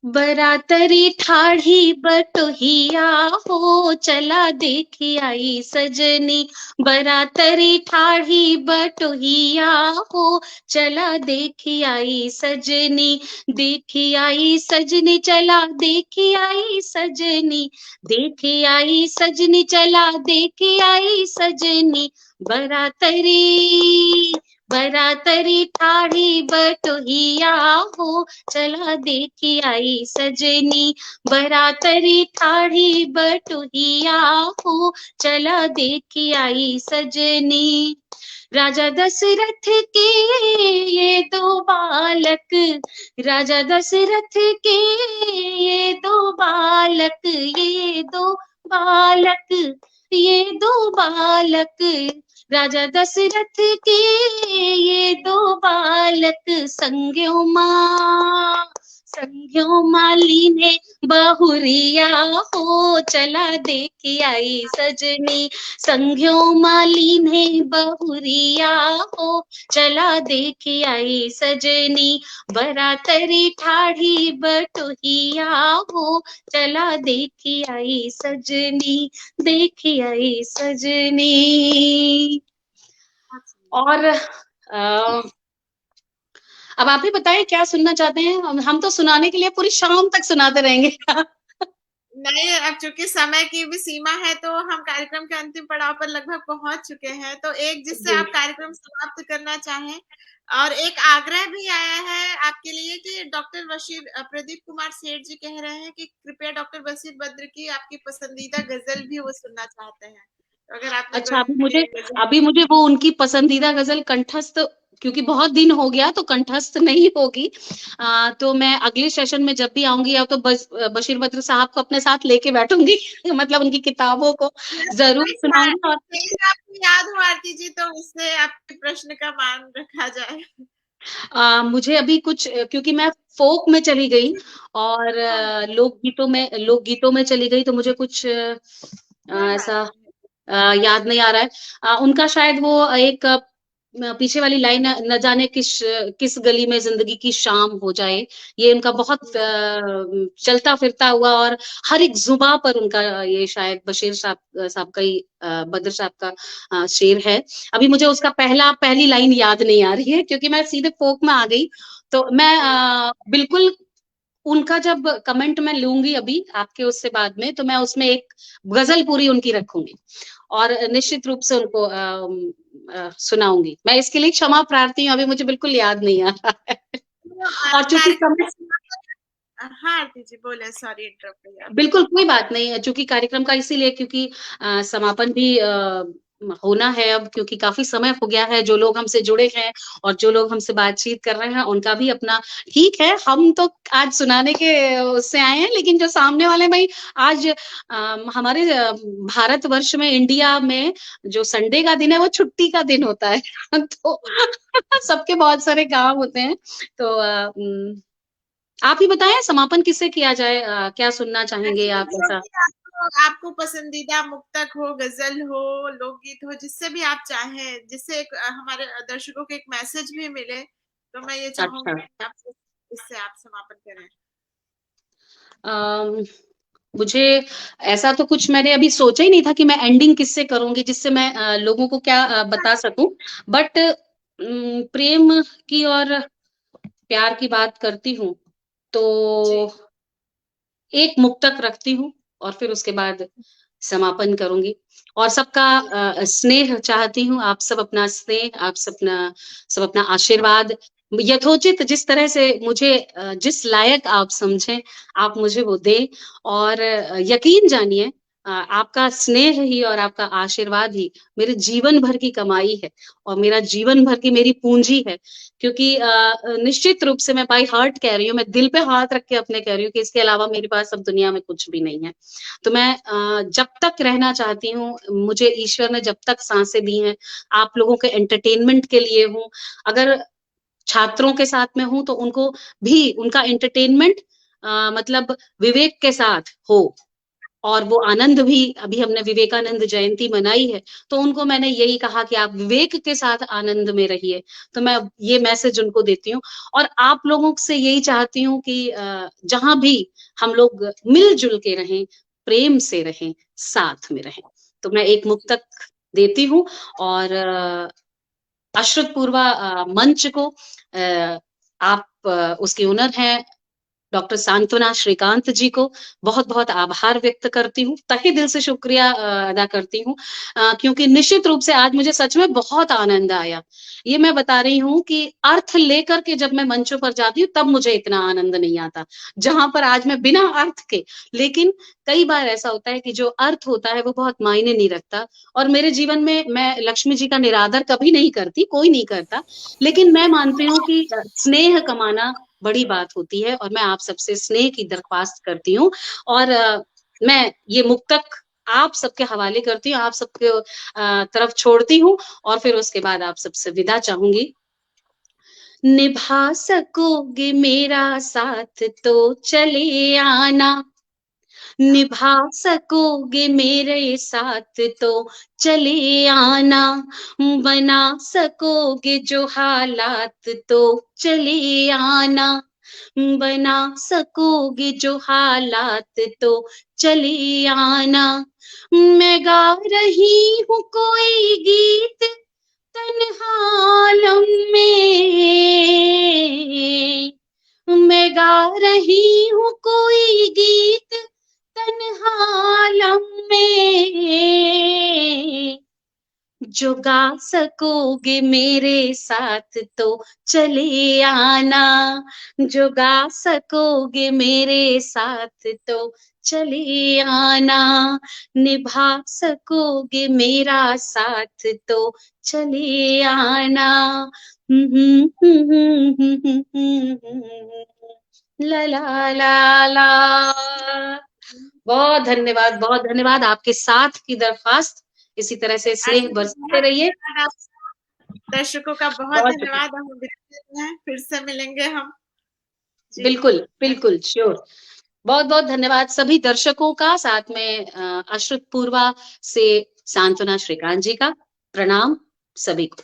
बरातरी ठाढ़ी बटोहिया हो, चला देखी आई सजनी। बरातरी ठाढ़ी बटोहिया हो, चला देखी आई सजनी। देखी आई सजनी, चला देखी आई सजनी। देखी आई सजनी, चला देखी आई सजनी। बरातरी बरातरी ठाढ़ी बटोहिया हो, चला देखी आई सजनी। बरातरी ठाढ़ी बटुहिया हो, चला देखी आई सजनी। राजा दशरथ के ये दो बालक, राजा दशरथ के ये दो बालक, ये दो बालक, ये दो बालक, राजा दशरथ के ये दो बालक, संग्यो माँ, संग्यो माली ने बहुरिया हो, चला देख आई सजनी, संग्यो माली ने बहुरिया हो, चला देख आई सजनी, बरातरी ठाढ़ी बटोहिया हो, चला देख आई सजनी, देख आई सजनी। और अब आप ही बताएं क्या सुनना चाहते हैं। हम तो सुनाने के लिए पूरी शाम तक सुनाते रहेंगे। नहीं, अब चूंकि समय की भी सीमा है तो हम कार्यक्रम के अंतिम पड़ाव पर लगभग पहुंच चुके हैं, तो एक जिससे जी। आप कार्यक्रम समाप्त करना चाहें, और एक आग्रह भी आया है आपके लिए कि डॉक्टर बशीर प्रदीप कुमार सेठ जी कह रहे हैं कि कृपया डॉक्टर बशीर बद्र की आपकी पसंदीदा गजल भी वो सुनना चाहते हैं, तो अगर आपने अच्छा, उनके गजल। अभी मुझे वो उनकी पसंदीदा गजल कंठस्थ, क्योंकि बहुत दिन हो गया तो कंठस्थ नहीं होगी। तो मैं अगले सेशन में जब भी आऊंगी या तो बशीर बद्र साहब को अपने साथ लेके बैठूंगी मतलब उनकी किताबों को जरूर सुनाऊंगी। और आपको याद हो आरती जी, तो उससे आपके प्रश्न का मान रखा जाए। मुझे अभी कुछ, क्योंकि मैं फोक में चली गई और हाँ, लोकगीतों में चली गई, तो मुझे कुछ कोई बात ऐसा नहीं। याद नहीं आ रहा है। उनका शायद वो एक पीछे वाली लाइन, न जाने किस गली में जिंदगी की शाम हो जाए, ये उनका बहुत चलता फिरता हुआ और हर एक जुबा पर उनका, ये शायद बशीर साहब का ही, बद्र साहब का शेर है। अभी मुझे उसका पहली लाइन याद नहीं आ रही है, क्योंकि मैं सीधे फोक में आ गई। तो मैं बिल्कुल उनका जब कमेंट मैं लूंगी अभी आपके उससे बाद में, तो मैं उसमें एक गजल पूरी उनकी रखूंगी और निश्चित रूप से उनको सुनाऊंगी। मैं इसके लिए क्षमा प्रार्थी हूँ, अभी मुझे बिल्कुल याद नहीं आ रहा है। और चूंकि कार्यक्रम समय, का हाँ आरती जी बोले, सॉरी इंटरप्ट किया आपको। बिल्कुल कोई बात नहीं है, चूंकि कार्यक्रम का इसीलिए क्योंकि समापन भी होना है अब, क्योंकि काफी समय हो गया है। जो लोग हमसे जुड़े हैं और जो लोग हमसे बातचीत कर रहे हैं, उनका भी अपना ठीक है। हम तो आज सुनाने के उससे आए हैं, लेकिन जो सामने वाले भाई, आज हमारे भारतवर्ष में, इंडिया में जो संडे का दिन है वो छुट्टी का दिन होता है तो सबके बहुत सारे काम होते हैं। तो आप ही बताएं समापन किससे किया जाए, क्या सुनना चाहेंगे ऐसे आप जो ऐसा। भी आपको पसंदीदा मुक्तक हो, गजल हो, लोकगीत हो, जिससे भी आप चाहें, जिससे हमारे दर्शकों को एक मैसेज भी मिले, तो मैं ये अच्छा। चाहूंगी कि आप इससे आप समापन करें। अम, मुझे ऐसा तो कुछ मैंने अभी सोचा ही नहीं था कि मैं एंडिंग किससे करूंगी, जिससे मैं लोगों को क्या बता सकूं। बट प्रेम की और प्यार की बात करती हूँ, तो जी। एक मुक्तक रखती हूँ और फिर उसके बाद समापन करूंगी। और सबका स्नेह चाहती हूँ, आप सब अपना स्नेह, आप सब अपना आशीर्वाद यथोचित जिस तरह से मुझे जिस लायक आप समझें, आप मुझे वो दें। और यकीन जानिए, आपका स्नेह ही और आपका आशीर्वाद ही मेरे जीवन भर की कमाई है और मेरा जीवन भर की मेरी पूंजी है। क्योंकि निश्चित रूप से मैं बाई हार्ट कह रही हूँ, मैं दिल पे हाथ रख के अपने कह रही हूँ कि इसके अलावा मेरे पास अब दुनिया में कुछ भी नहीं है। तो मैं जब तक रहना चाहती हूँ, मुझे ईश्वर ने जब तक सांसें दी हैं, आप लोगों के एंटरटेनमेंट के लिए हूँ। अगर छात्रों के साथ में हूँ तो उनको भी उनका एंटरटेनमेंट मतलब विवेक के साथ हो, और वो आनंद भी, अभी हमने विवेकानंद जयंती मनाई है, तो उनको मैंने यही कहा कि आप विवेक के साथ आनंद में रहिए। तो मैं ये मैसेज उनको देती हूँ और आप लोगों से यही चाहती हूँ कि जहां भी हम लोग मिलजुल के रहें, प्रेम से रहें, साथ में रहें। तो मैं एक मुक्तक देती हूँ और अश्रुत पूर्वा मंच को, आप उसके ओनर हैं डॉक्टर सांत्वना श्रीकांत जी को बहुत-बहुत आभार व्यक्त करती हूँ, तहे दिल से शुक्रिया अदा करती हूँ क्योंकि निश्चित रूप से आज मुझे सच में बहुत आनंद आया। ये मैं बता रही हूँ कि अर्थ लेकर के जब मैं मंचों पर जाती हूँ, तब मुझे इतना आनंद नहीं आता। जहाँ पर आज मैं बिना अर्थ के, लेकिन कई बार ऐसा होता है कि जो अर्थ होता है वो बहुत मायने नहीं रखता और मेरे जीवन में मैं लक्ष्मी जी का निरादर कभी नहीं करती, कोई नहीं करता। लेकिन मैं मानती हूँ कि स्नेह कमाना बड़ी बात होती है और मैं आप सबसे स्नेह की दरख्वास्त करती हूँ और मैं ये मुक्तक आप सबके हवाले करती हूँ, आप सबके तरफ छोड़ती हूँ और फिर उसके बाद आप सबसे विदा चाहूँगी। निभा सकोगे मेरा साथ तो चले आना, निभा सकोगे मेरे साथ तो चले आना, बना सकोगे जो हालात तो चले आना, बना सकोगे जो हालात तो चले आना। मैं गा रही हूँ कोई गीत तन्हा आलम में, मैं गा रही हूँ कोई गीत तन्हा आलम में, जो गा सकोगे मेरे साथ तो चले आना, जो गा सकोगे मेरे साथ तो चले आना, निभा सकोगे मेरा साथ तो चले आना। ला ला ला ला। बहुत धन्यवाद। आपके साथ की दरख्वास्त इसी तरह से स्नेह आपका भी बरसाते बहुत रहिए। धन्यवाद। आप दर्शकों का बहुत बहुत शुक्रिया। धन्यवाद। हम विदा हैं, फिर से मिलेंगे हम। जी, बिल्कुल, बिल्कुल, श्योर। बहुत-बहुत धन्यवाद सभी दर्शकों का, साथ में अश्रुत पूर्वा से सांत्वना श्रीकांत जी का। प्रणाम सभी को।